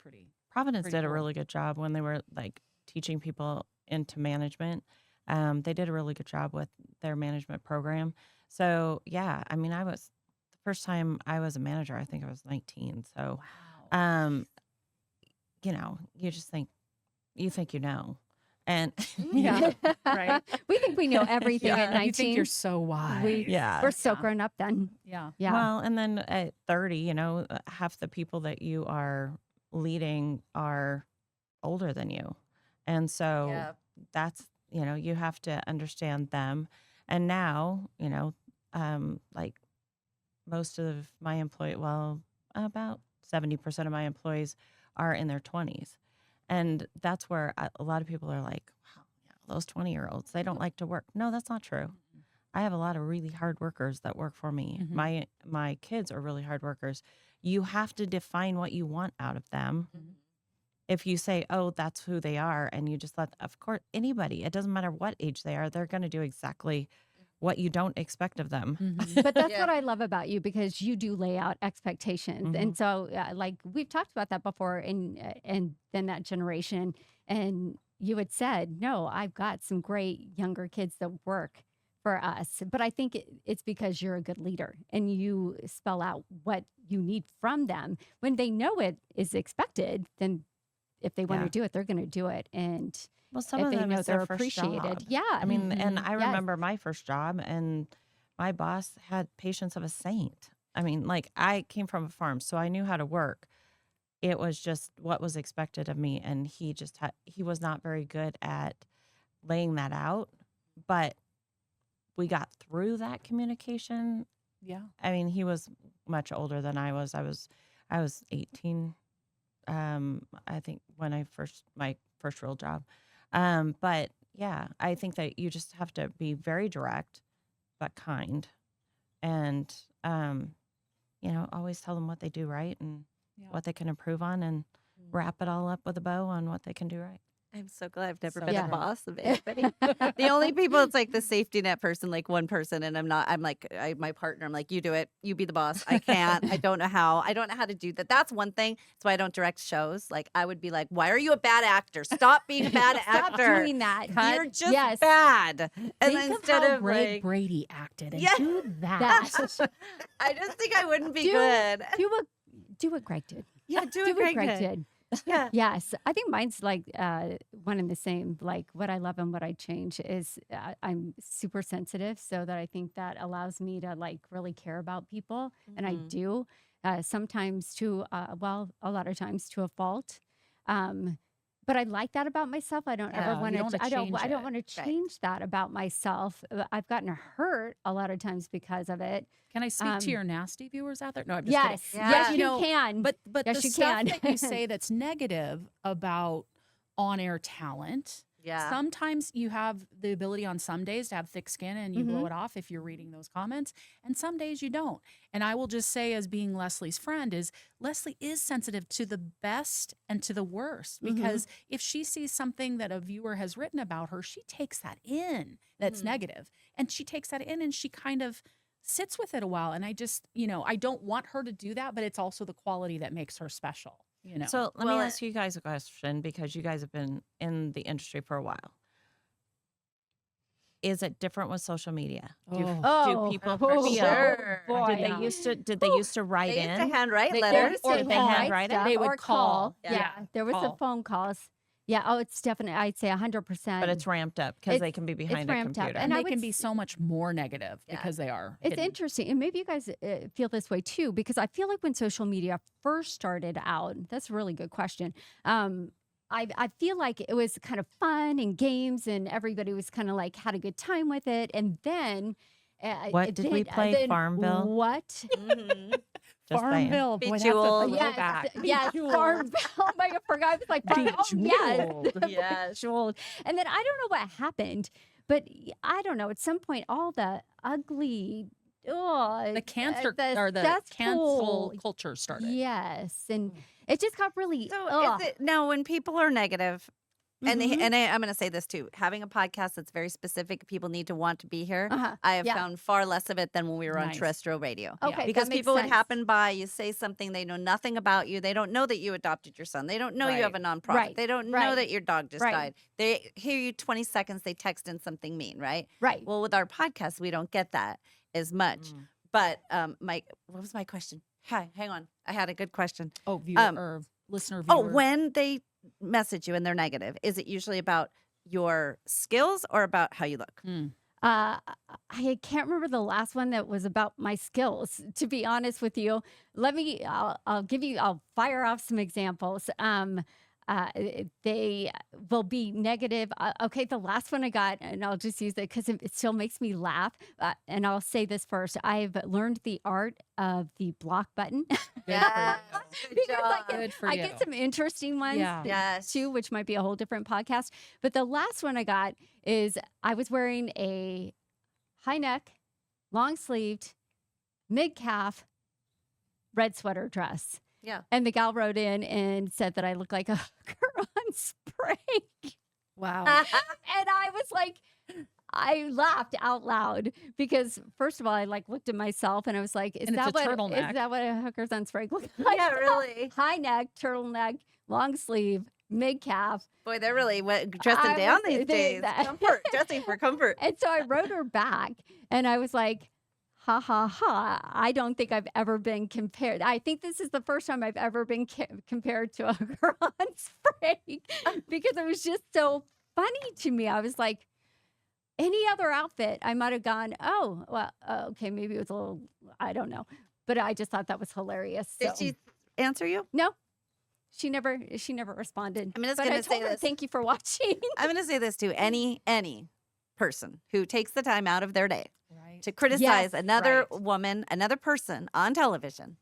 Providence did cool. a really good job when they were like teaching people into management. They did a really good job with their management program. So I mean, the first time I was a manager, I think I was 19. So, you just think and right. We think we know everything at 19. You think you're so wise. We're so grown up then. Yeah. Well, and then at 30, half the people that you are leading are older than you. And so that's, you have to understand them. And now, like most of my about 70% of my employees are in their 20s. And that's where a lot of people are like, wow, those 20-year-olds, they don't like to work. No, that's not true. I have a lot of really hard workers that work for me. My kids are really hard workers. You have to define what you want out of them. If you say, oh, that's who they are, and you just of course, anybody, it doesn't matter what age they are, they're going to do exactly what you don't expect of them. But that's what I love about you, because you do lay out expectations. And so like we've talked about that before and then that generation, and you had said, no, I've got some great younger kids that work for us. But I think it's because you're a good leader and you spell out what you need from them. When they know it is expected, then if they want to do it, they're going to do it. And some if of they them know it's they're their first appreciated. job. Yeah. I mean, and I remember my first job, and my boss had patience of a saint. I mean, like, I came from a farm, so I knew how to work. It was just what was expected of me, and he was not very good at laying that out. But we got through that communication. Yeah. I mean, he was much older than I was. I was 18. I think when my first real job. But yeah, I think that you just have to be very direct, but kind, and always tell them what they do right and what they can improve on, and wrap it all up with a bow on what they can do right. I'm so glad I've never been a boss of anybody. The only people, it's like the safety net person, like one person, and I'm like, my partner, I'm like, you do it. You be the boss. I can't. I don't know how. I don't know how to do that. That's one thing. That's why I don't direct shows. Like, I would be like, why are you a bad actor? Stop being a bad actor. Stop doing that. You're just bad. And think instead of how of Ray like, Brady acted and do that. I just think I wouldn't be good. Do what Greg did. Yeah, do Do what what Greg Greg did. did. Yeah. Yes. I think mine's like one and the same. Like what I love and what I change is I'm super sensitive. So that I think that allows me to like really care about people. And I do sometimes to, well, a lot of times to a fault. But I like that about myself. I don't ever want to. I don't want to change that about myself. I've gotten hurt a lot of times because of it. Can I speak to your nasty viewers out there? No, I'm just yes, kidding. yes, But, you can. But yes, the you stuff can. that you say that's negative about on-air talent. Yeah. Sometimes you have the ability on some days to have thick skin and you blow it off if you're reading those comments. And some days you don't. And I will just say, as being Leslie's friend, is Leslie is sensitive to the best and to the worst. Because if she sees something that a viewer has written about her, she takes that in that's negative. And she takes that in and she kind of sits with it a while. And I just, I don't want her to do that, but it's also the quality that makes her special. So let me ask you guys a question, because you guys have been in the industry for a while. Is it different with social media? Do people feel? Sure. Boy. Did they used to write They in? used to handwrite letters. or they handwrite it? They would or call. Yeah, there was the phone calls. Yeah. Oh, it's definitely. I'd say 100%. But it's ramped up because they can be behind a ramped up. computer. And I they would can be so much more negative because they are. It's hidden. interesting. And maybe you guys feel this way too, because I feel like when social media first started out, that's a really good question. I feel like it was kind of fun and games and everybody was kind of like had a good time with it. And then what did we play? Farmville? What? Just saying. Farmville. Boy, that's a Bejeweled. throwback. Yes, Farmville. Oh my God, I forgot. I was like, Bejeweled. Yes. Bejeweled. And then I don't know what happened, but I don't know. At some point, all the ugly, The cancel culture started. yes, and it just got really. So is it now when people are negative, and I'm going to say this too, having a podcast that's very specific, people need to want to be here. I have found far less of it than when we were on terrestrial radio. Okay, because that makes people would sense. happen by, you say something, they know nothing about you. They don't know that you adopted your son. They don't know you have a nonprofit. Right. They don't know that your dog just died. They hear you 20 seconds, they text in something mean, right? Right. Well, with our podcast, we don't get that as much. But Mike, what was my question? Hi, hang on. I had a good question. Oh, viewer or listener viewer. Oh, when they message you and they're negative, is it usually about your skills or about how you look? I can't remember the last one that was about my skills, to be honest with you. I'll fire off some examples. They will be negative. Okay, the last one I got, and I'll just use it because it still makes me laugh. And I'll say this first. I've learned the art of the block button. Yeah. Good for I you. get some interesting ones Yes. too, which might be a whole different podcast. But the last one I got is I was wearing a high neck, long sleeved, mid calf, red sweater dress. Yeah. And the gal wrote in and said that I look like a hooker on spray. Wow. And I was like, I laughed out loud because first of all, I like looked at myself and I was like, is And it's that a what turtleneck. is that what a hooker's on spray looks like? Yeah, really. High neck, turtleneck, long sleeve, mid calf. Boy, they're really dressing down these days. Comfort, dressing for comfort. And so I wrote her back and I was like, ha ha ha, I don't think I've ever been compared. I think this is the first time I've ever been compared to a girl on spray because it was just so funny to me. I was like, any other outfit, I might have gone, oh, well, okay, maybe it was a little, I don't know. But I just thought that was hilarious. So. Did she answer you? No. She never responded. I'm just but going I to told say her, this. thank you for watching. I'm going to say this to any person who takes the time out of their day Right. to criticize another woman, another person on television.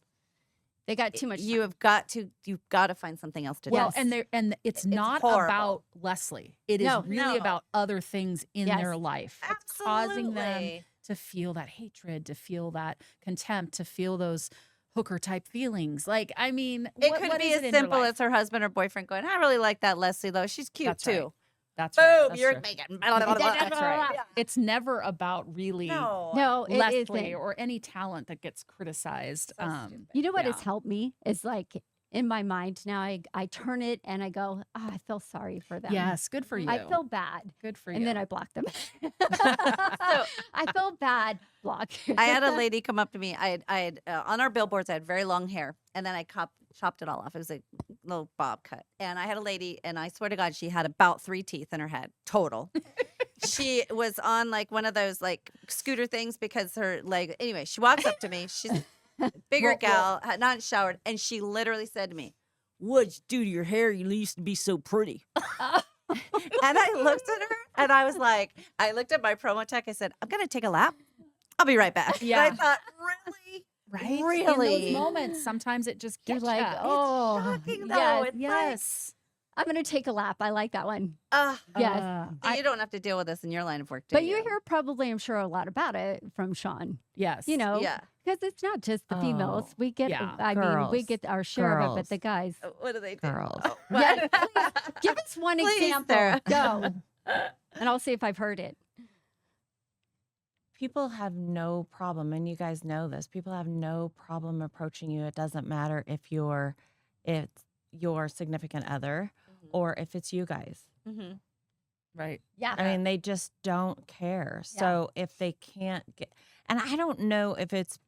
They got too much. You've got to find something else to do. Well, and it's not horrible. about Leslie. It is really about other things in their life. It's causing them to feel that hatred, to feel that contempt, to feel those hooker type feelings. Like, I mean, it could be as simple as her husband or boyfriend going, I really like that Leslie Lowe. She's cute That's too. Right. That's Boom, right. That's you're true. making. That's right. It's never about really No, it Leslie isn't. or any talent that gets criticized. You know what has helped me is like in my mind now I turn it and I go, oh, I feel sorry for them. Yes, good for you. I feel bad. Good for you. And then I block them. I feel bad. Block. I had a lady come up to me. I had on our billboards, I had very long hair, and then I chopped it all off. It was a little bob cut. And I had a lady, and I swear to God, she had about 3 teeth in her head total. She was on like one of those like scooter things because her leg. Anyway, she walks up to me. She's a bigger gal, had not showered, and she literally said to me, "What'd you do to your hair? You used to be so pretty." And I looked at her, and I was like, I looked at my promo tech. I said, "I'm gonna take a lap. I'll be right back." Yeah. And I thought, really. Right? Really? In those moments, sometimes it just You're gets like, ya. oh, Shocking, though. yes, It's Yes. I'm going to take a lap. I like that one. like, Yes. you don't have to deal with this in your line of work, do But you? you hear probably, I'm sure, a lot about it from Sean, Yes. you know, Yeah. because it's not just the females. Oh, We get, yeah. I mean, we Girls. get our share of it, but Girls. the guys. What do they do? Girls. Oh, Yeah, what? Give us one Please, example. Sarah. Go. And I'll see if I've heard it. People have no problem, and you guys know this. People have no problem approaching you. It doesn't matter if it's your significant other or if it's you guys. Mhm. Right. Yeah. I mean, they just don't care. Yeah. So if they can't get, and I don't know if it's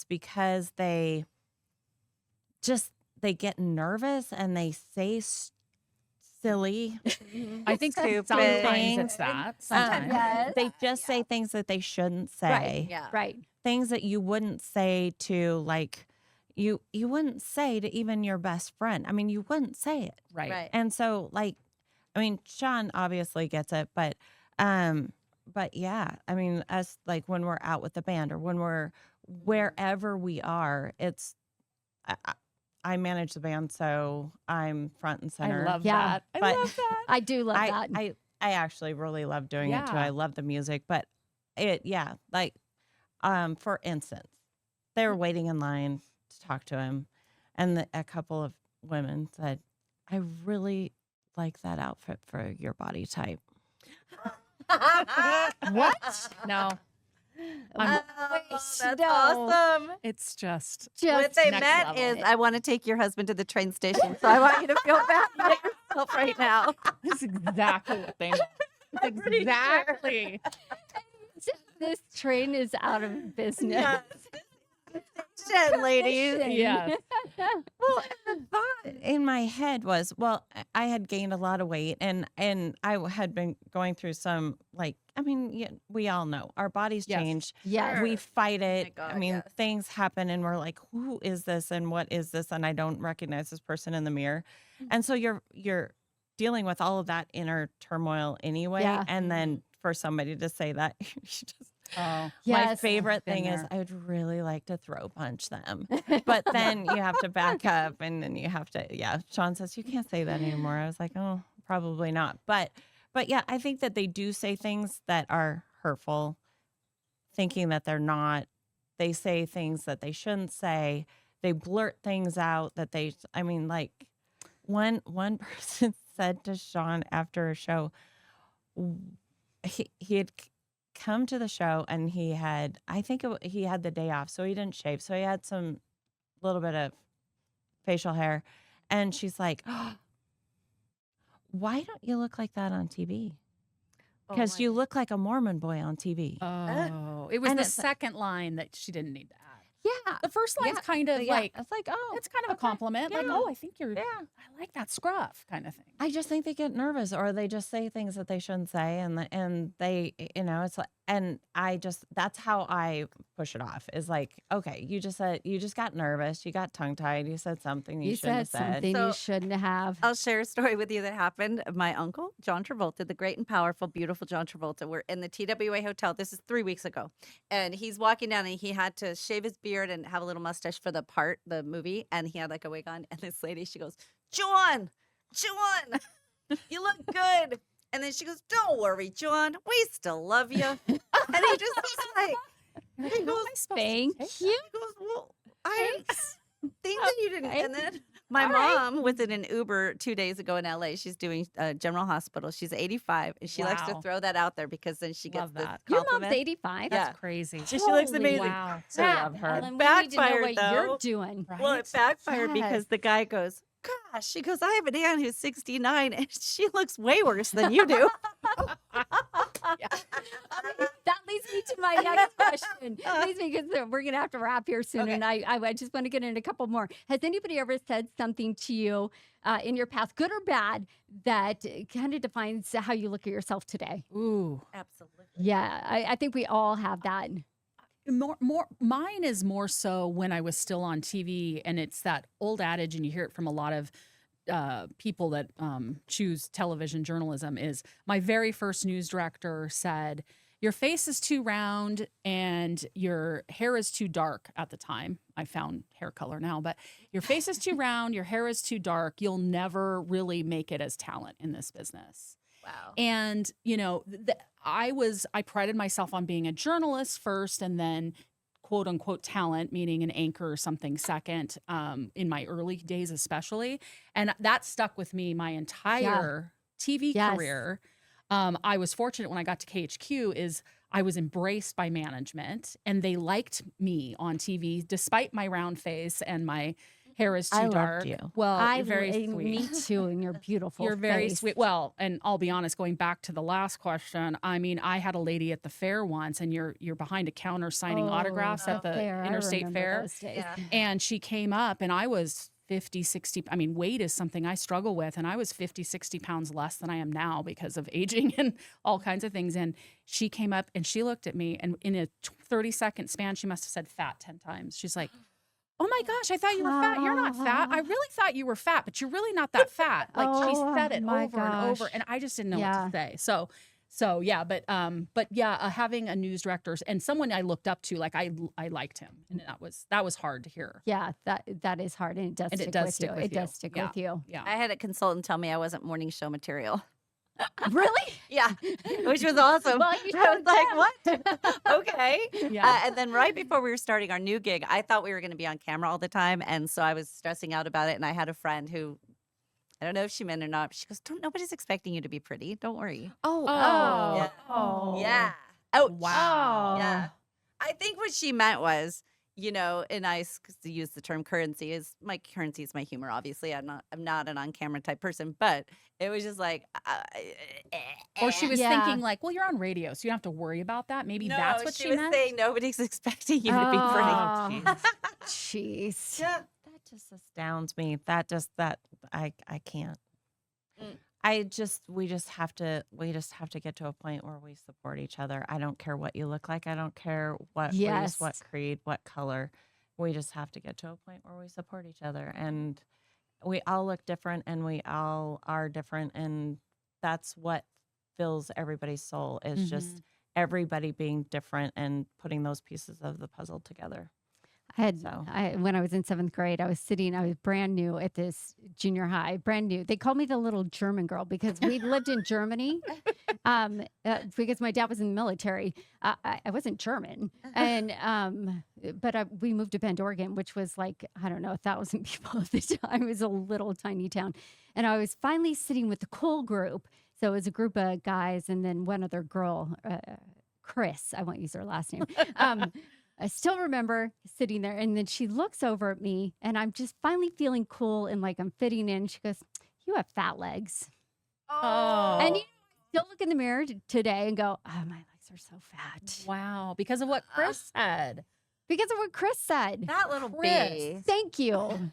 because they get nervous and they say silly. I think Stupid. sometimes things. it's that. Um, Sometimes. Yes. They just say things that they shouldn't say. Right. Yeah. Right. Things that you wouldn't say to like you wouldn't say to even your best friend. I mean, you wouldn't say it. Right. Right. And so like I mean, Sean obviously gets it, but yeah, I mean, us like when we're out with the band or when we're wherever we are, it's I manage the band, so I'm front and I center. love Yeah. that. I But love that. I do love that. I actually really love doing it too. Yeah. I love the music, but like for instance, they were waiting in line to talk to him, and a couple of women said, "I really like that outfit for your body type." What? No. That's no. awesome. It's just What they next meant level. is, I want to take your husband to the train station, so I want you to feel bad about yourself right now. That's exactly what they meant. Exactly. This train is out of business. Shit, ladies. Yes. Well, and the thought in my head was, well, I had gained a lot of weight, and I had been going through some like, I mean, we all know our bodies Yes. change. Yes. We fight it. God, I mean, yes. things happen, and we're like, who is this, and what is this, and I don't recognize this person in the mirror, and so you're dealing with all of that inner turmoil anyway, Yeah. and then for somebody to say that, you just. Oh. My Yes. favorite Been thing is there. I would really like to throw punch them. But then you have to back up, and then you have to, yeah. Sean says, you can't say that anymore. I was like, oh, probably not. But yeah, I think that they do say things that are hurtful, thinking that they're not. They say things that they shouldn't say. They blurt things out that I mean, like one person said to Sean after a show, he had come to the show and he had, I think he had the day off, so he didn't shave. So he had some little bit of facial hair. And she's like, oh, why don't you look like that on TV? Because you look like a Mormon boy on TV. Oh. It was And the it's- second line that she didn't need to add. Yeah. The first line's kind of like, it's like, oh, it's kind of a okay. compliment. Like, Yeah. oh, I think you're, Yeah. I like that scruff kind of thing. I just think they get nervous, or they just say things that they shouldn't say, and they, it's like, and that's how I push it off. Is like, okay, you just got nervous, you got tongue tied, you said something you shouldn't said have said. something So- you shouldn't have. I'll share a story with you that happened. My uncle, John Travolta, the great and powerful, beautiful John Travolta, we're in the TWA hotel. This is 3 weeks ago. And he's walking down, and he had to shave his beard and have a little mustache for the movie. And he had like a wig on. And this lady, she goes, John, you look good. And then she goes, don't worry, John, we still love you. And he just was like, he goes, Thank you. he goes, well, I didn't think that you didn't. And then my All right. mom was in an Uber 2 days ago in LA. She's doing General Hospital. She's 85, and she likes to Wow. throw that out there because then she gets Love the that. Your mom's compliment. 85. Yeah. That's crazy. She looks Holy amazing. Wow. So love her. Ellen, we need to know Backfired, what you're though. doing. Right? Well, it backfired Yes. because the guy goes, gosh, she goes, I have an aunt who's 69 and she looks way worse than you do. That leads me to my next question. Leads me because we're going to have to wrap here soon. Okay. And I just want to get in a couple more. Has anybody ever said something to you in your past, good or bad, that kind of defines how you look at yourself today? Ooh, absolutely. Yeah, I think we all have that. Mine is more so when I was still on TV, and it's that old adage, and you hear it from a lot of people that choose television journalism, is my very first news director said, your face is too round and your hair is too dark. At the time, I found hair color now, but your face is too round, your hair is too dark. You'll never really make it as talent in this business. Wow. And, you know, I prided myself on being a journalist first and then quote unquote talent, meaning an anchor or something second, in my early days, especially. And that stuck with me my entire TV career. I was fortunate when I got to KHQ is I was embraced by management and they liked me on TV despite my round face and my hair is too dark. You. Well, you're very sweet. Me too, and you're beautiful. You're very sweet. Well, and I'll be honest, going back to the last question, I mean, I had a lady at the fair once, and you're behind a counter signing autographs at the Interstate Fair. Yeah. And she came up, and I was 50, 60. I mean, weight is something I struggle with, and I was 50, 60 pounds less than I am now because of aging and all kinds of things. And she came up, and she looked at me, and in a 30-second span, she must have said fat 10 times. She's like, oh my gosh, I thought you were fat. You're not fat. I really thought you were fat, but you're really not that fat. Like she said it over and over, and I just didn't know what to say. So yeah, but yeah, having a news director and someone I looked up to, like I liked him, and that was hard to hear. Yeah, that is hard, and it does stick with you. It does stick with you. Yeah, I had a consultant tell me I wasn't morning show material. Really? Yeah, which was awesome. Well, I was like, what? Okay. Yeah. And then right before we were starting our new gig, I thought we were going to be on camera all the time. And so I was stressing out about it. And I had a friend who, I don't know if she meant it or not, but she goes, nobody's expecting you to be pretty. Don't worry. Oh. Yeah. Oh, wow. Yeah. I think what she meant was, you know, and I use the term currency is my humor. Obviously, I'm not an on-camera type person, but it was just like, or she was thinking like, well, you're on radio, so you don't have to worry about that. Maybe that's what she was meant. saying. Nobody's expecting you to be pretty. Jeez. Yeah. That just astounds me. I can't. We just have to get to a point where we support each other. I don't care what you look like. I don't care what race, what creed, what color. We just have to get to a point where we support each other. And we all look different and we all are different. And that's what fills everybody's soul is just everybody being different and putting those pieces of the puzzle together. When I was in 7th grade, I was brand new at this junior high, brand new. They called me the little German girl because we lived in Germany because my dad was in the military. I wasn't German. But we moved to Bend, Oregon, which was like, I don't know, 1,000 people at the time. It was a little tiny town. And I was finally sitting with the cool group. So it was a group of guys and then one other girl, Chris. I won't use her last name. I still remember sitting there, and then she looks over at me, and I'm just finally feeling cool and like I'm fitting in. She goes, "You have fat legs." Oh, and you still look in the mirror today and go, "Oh, my legs are so fat." Wow, because of what Chris said. Because of what Chris said. That little Chris. bee. Thank you.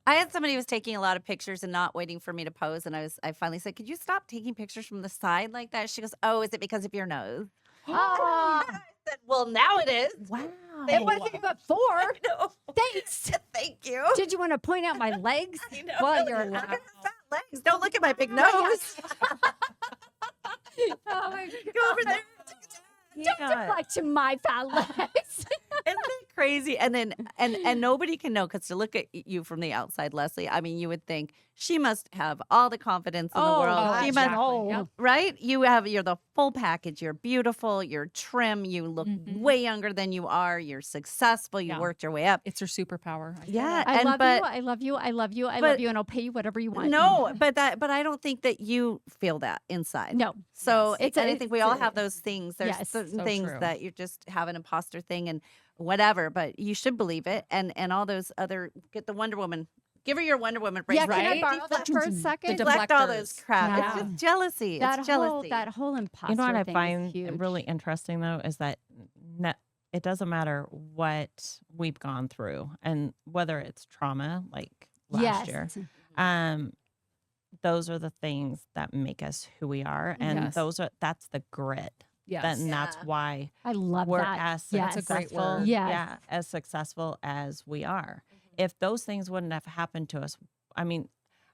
I had somebody who was taking a lot of pictures and not waiting for me to pose, and I finally said, "Could you stop taking pictures from the side like that?" She goes, "Oh, is it because of your nose?" Oh. I said, "Well, now it is." Wow. It wasn't before. No. Thanks. Thank you. Did you want to point out my legs? I know. Well, you're Look at her fat legs. Don't look at my big nose. Oh my Go over there. Don't deflect my fat legs. Isn't it crazy? And then and nobody can know because to look at you from the outside, Leslie, I mean, you would think she must have all the confidence in the world. She must, right? You're the full package. You're beautiful. You're trim. You look way younger than you are. You're successful. You worked your way up. It's her superpower. I love you, and I'll pay you whatever you want. No, but I don't think that you feel that inside. No. So I think we all have those things. There's certain things that you just have an imposter thing and whatever, but you should believe it. And all those other, get the Wonder Woman Give her your Wonder Woman bracelet. Yeah, can I Right? borrow that for a second? Deflect all those crap. Yeah. It's just jealousy. It's jealousy. That whole imposter You know what I thing find is huge. really interesting though is that it doesn't matter what we've gone through, and whether it's trauma like last year. Those are the things that make us who we are, and that's the grit. Yes. And that's why I love we're that. as Yes. That's a great successful. word. Yes. Yeah, as successful as we are. If those things wouldn't have happened to us, I mean,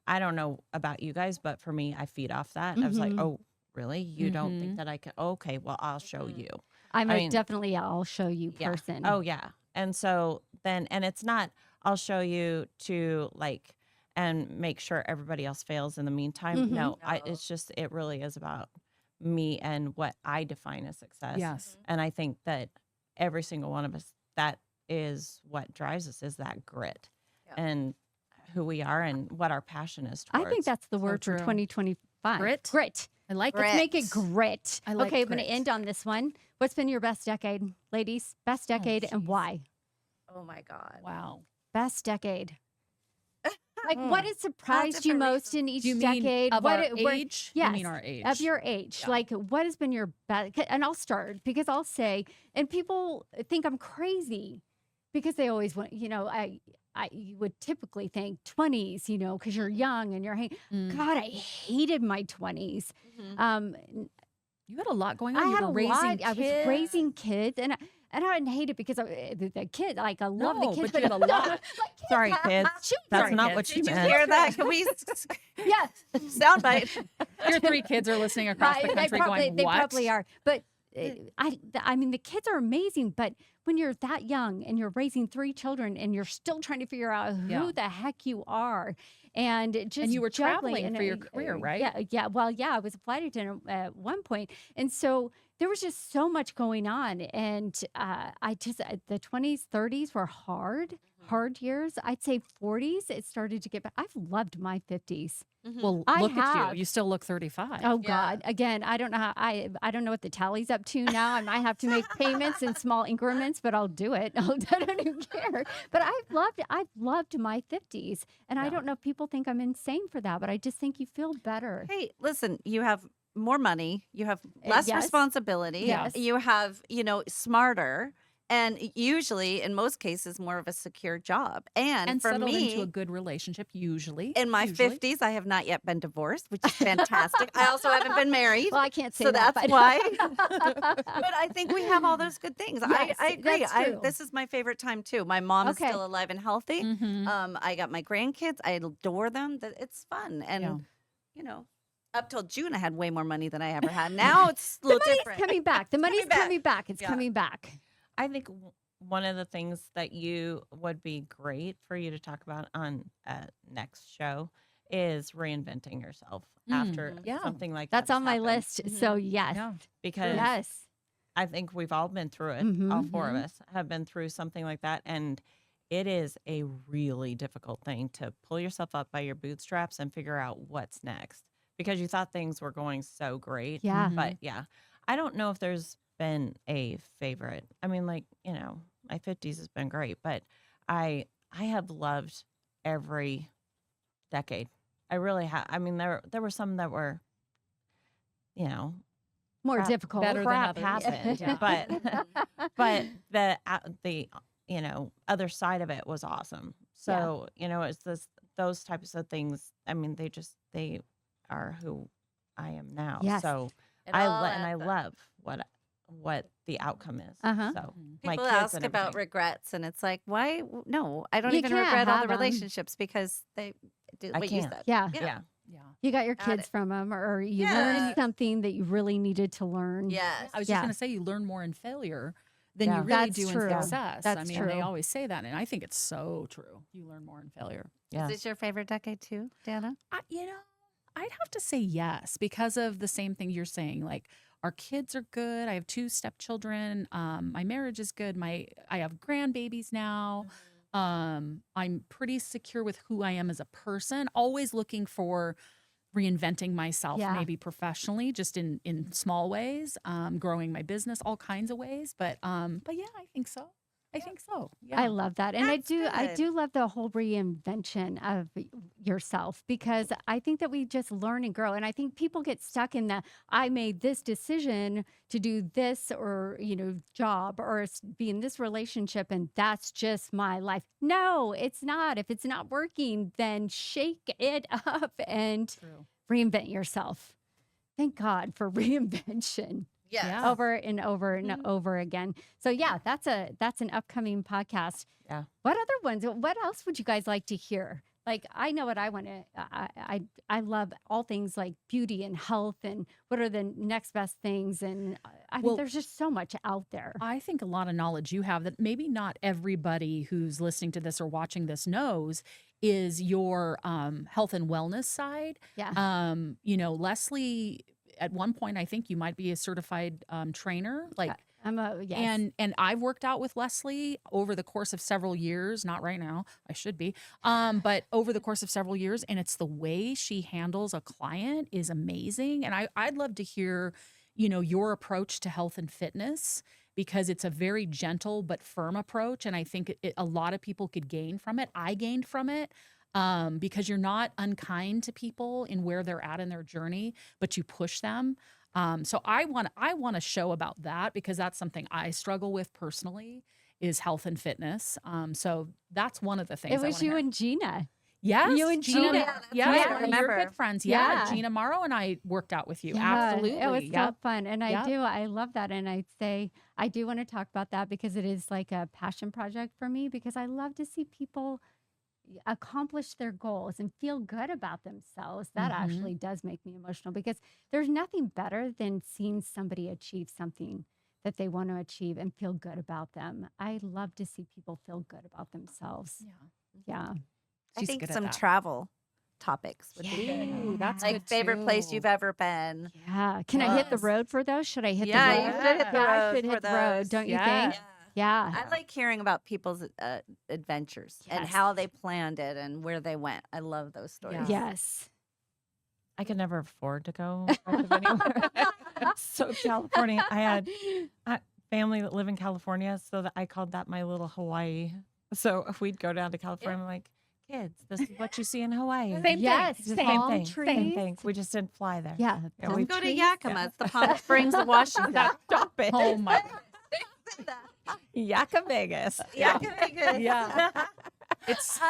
I don't know about you guys, but for me, I feed off that. I was like, oh, really? You don't think that I can? Okay, well, I'll show you. I mean, definitely, I'll show you person. Oh, yeah. And so then, and it's not, I'll show you to like, and make sure everybody else fails in the meantime. No, it's just, it really is about me and what I define as success. Yes. And I think that every single one of us, that is what drives us, is that grit and who we are and what our passion is towards. I think that's the word for true. 2025. Grit? Grit. I like Let's it. make it grit. I like okay, I'm going to grit. end on this one. What's been your best decade, ladies? Best decade and why? Oh my God. Wow. Best decade. Like, what has surprised you different most in each Do you mean decade? of what, our what- age? Yes, You mean our age? of your age. Yeah. Like, what has been your best? And I'll start because I'll say, and people think I'm crazy because they always want, you would typically think 20s, because you're young and you're, God, I hated my 20s. You had a lot going on. I You had were a raising lot. kids. I was raising kids, and I didn't hate it because the kid, like I love the No, kids, but you had a lot. Sorry, kids. That's Sorry, not kids. what you Did you meant. hear that? Can we yes, soundbite? Your 3 kids are listening across the country going, they what? probably are. But I mean, the kids are amazing. But when you're that young and you're raising 3 children and you're still trying to figure out who the heck you are, and just And you were juggling traveling for your career, right? Yeah. Well, yeah, I was a flight attendant at one point, and so there was just so much going on, and the 20s, 30s were hard years. I'd say 40s, it started to get better. I've loved my 50s. Well, I look at have. you. You still look 35. Oh God! Again, I don't know how. I don't know what the tally's up to now. I might have to make payments in small increments, but I'll do it. I don't even care. But I've loved my 50s, and I don't know if people think I'm insane for that, but I just think you feel better. Hey, listen, you have more money, you have less yes. responsibility, Yes. you have, smarter, and usually, in most cases, more of a secure job. And for settled me, into a good relationship, usually. in my 50s, I have not yet been divorced, which is fantastic. I also haven't been married. Well, I can't say so that. that's but- why. But I think we have all those good things. Yes, I agree. that's true. This is my favorite time too. My mom is Okay. still alive and healthy. I got my grandkids. I adore them. It's fun. And, up till June, I had way more money than I ever had. Now it's a little the money's different. coming back. The money's coming back. It's Yeah. coming back. I think one of the things that you would be great for you to talk about on next show is reinventing yourself after something like That's that on my happened. list. So yes, Yeah. Because yes. I think we've all been through it. All 4 of us have been through something like that. And it is a really difficult thing to pull yourself up by your bootstraps and figure out what's next because you thought things were going so great. Yeah. But yeah, I don't know if there's been a favorite. I mean, like, my 50s has been great, but I have loved every decade. I really have. I mean, there were some that were, More crap- difficult. better than crap others. happened, Yeah. but the other side of it was awesome. So it's those types of things. I mean, they are who I am now. Yes. So It I all and I adds up. love what the outcome is. Uh-huh. So my People kids ask and about everything. regrets, and it's like, why? No, I don't You even can't regret all the have 'em. relationships because they did I what you can't. said. Yeah. Yeah. Yeah. You got your Got kids it. from them, or you Yes. learned something that you really needed to learn. Yes. I was Yeah. just going to say you learn more in failure than Yeah. you really That's do true. in success. I That's mean, true. they always say that, and I think it's so true. You learn more in failure. Yeah. Is this your favorite decade too, Dana? I'd have to say yes because of the same thing you're saying. Like our kids are good. I have 2 stepchildren. My marriage is good. I have grandbabies now. I'm pretty secure with who I am as a person. Always looking for reinventing myself, Yeah. maybe professionally, just in small ways. Growing my business, all kinds of ways. But yeah, I think so. I think so. Yeah. I love that. And That's I good. do love the whole reinvention of yourself, because I think that we just learn and grow. And I think people get stuck in the, I made this decision to do this, or, job, or be in this relationship, and that's just my life. No, it's not. If it's not working, then shake it up and True. reinvent yourself. Thank God for reinvention. Yes. Yeah. Over and over and over again. So yeah, that's an upcoming podcast. Yeah. What other ones? What else would you guys like to hear? Like, I know what I want to. I love all things like beauty and health, and what are the next best things. And I think there's just so much out there. I think a lot of knowledge you have that maybe not everybody who's listening to this or watching this knows is your health and wellness side. Yeah. Leslie, at one point, I think you might be a certified trainer. Like, I'm yes. And I've worked out with Leslie over the course of several years. Not right now, I should be, but over the course of several years. And it's the way she handles a client is amazing. And I'd love to hear, your approach to health and fitness, because it's a very gentle but firm approach. And I think a lot of people could gain from it. I gained from it. Because you're not unkind to people in where they're at in their journey, but you push them. So I want a show about that, because that's something I struggle with personally, is health and fitness. So that's one of the things. It was you and Gina. Yes, You and Gina. Yeah, right. you're good friends. Yeah. Yeah. Gina Morrow and I worked out with you. Yeah, Absolutely. it was Yep. so fun. And I love that. And I'd say I do want to talk about that, because it is like a passion project for me, because I love to see people accomplish their goals and feel good about themselves. That Mhm. actually does make me emotional, because there's nothing better than seeing somebody achieve something that they want to achieve and feel good about them. I love to see people feel good about themselves. Yeah. Yeah. I She's think good at some that. travel topics would be good. Ooh, that's Like good favorite place too. you've ever been. Yeah. Can I hit the Yes. road for those? Should I hit Yeah, the you road? should hit the Yeah, I road should for hit the road, those. don't you Yeah. think? Yeah. I like hearing about people's adventures and Yes. how they planned it and where they went. I love those stories. Yeah. Yes. I could never afford to go anywhere. So California, I had family that live in California, so that I called that my little Hawaii. So if we'd go down to California, I'm like, kids, this is what you see in Hawaii. Same Yes. thing. Same Palm thing. trees. Same thing. We just didn't fly there. Yeah. Yeah, palm we Go to trees. Yakima. It's the Palm Springs of Washington. Stop it. Oh my. Yaka Vegas. Yakima. Yeah. It's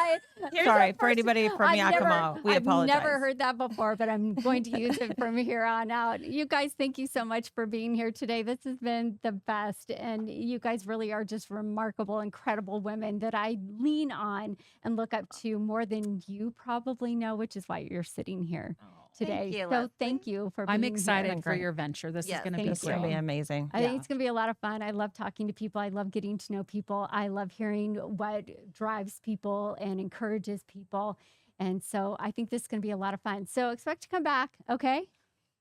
Here's Sorry a for anybody from I've Yakima. We apologize. I've never heard that before, but I'm going to use it from here on out. You guys, thank you so much for being here today. This has been the best. And you guys really are just remarkable, incredible women that I lean on and look up to more than you probably know, which is why you're sitting here today. you, So Leslie. thank you for being I'm here. excited for Great. your venture. This Yes, is going to thank be It's going to great. be amazing. I think Yeah. it's going to be a lot of fun. I love talking to people. I love getting to know people. I love hearing what drives people and encourages people. And so I think this is going to be a lot of fun. So expect to come back. Okay.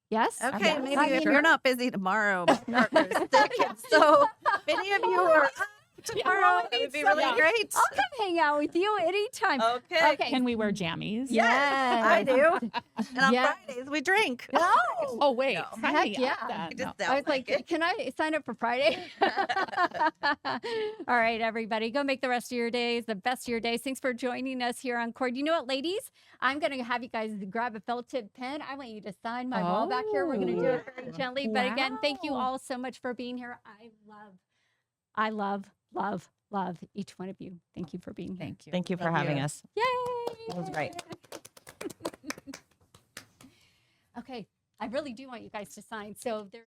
Yes. Okay, Yeah. maybe I if mean- you're not busy tomorrow, my partner's sick. And so if any of you are up tomorrow, it would be really Yeah. great. I'll come hang out with you anytime. Okay. Okay. Can we wear jammies? Yes, I do. And on Yes. Fridays, we drink. No. Oh wait. No. Sign Heck me up yeah. then. I just No. don't I was like, it. can I sign up for Friday? All right, everybody, go make the rest of your days the best of your days. Thanks for joining us here on Cord. You know what, ladies? I'm going to have you guys grab a felt tip pen. I want you to sign my wall back here. We're going to do it very gently. But again, thank you Wow. all so much for being here. I love each one of you. Thank you for being here. Thank you. Thank you for Love having you. us. Yay! It was great. Okay, I really do want you guys to sign. So there.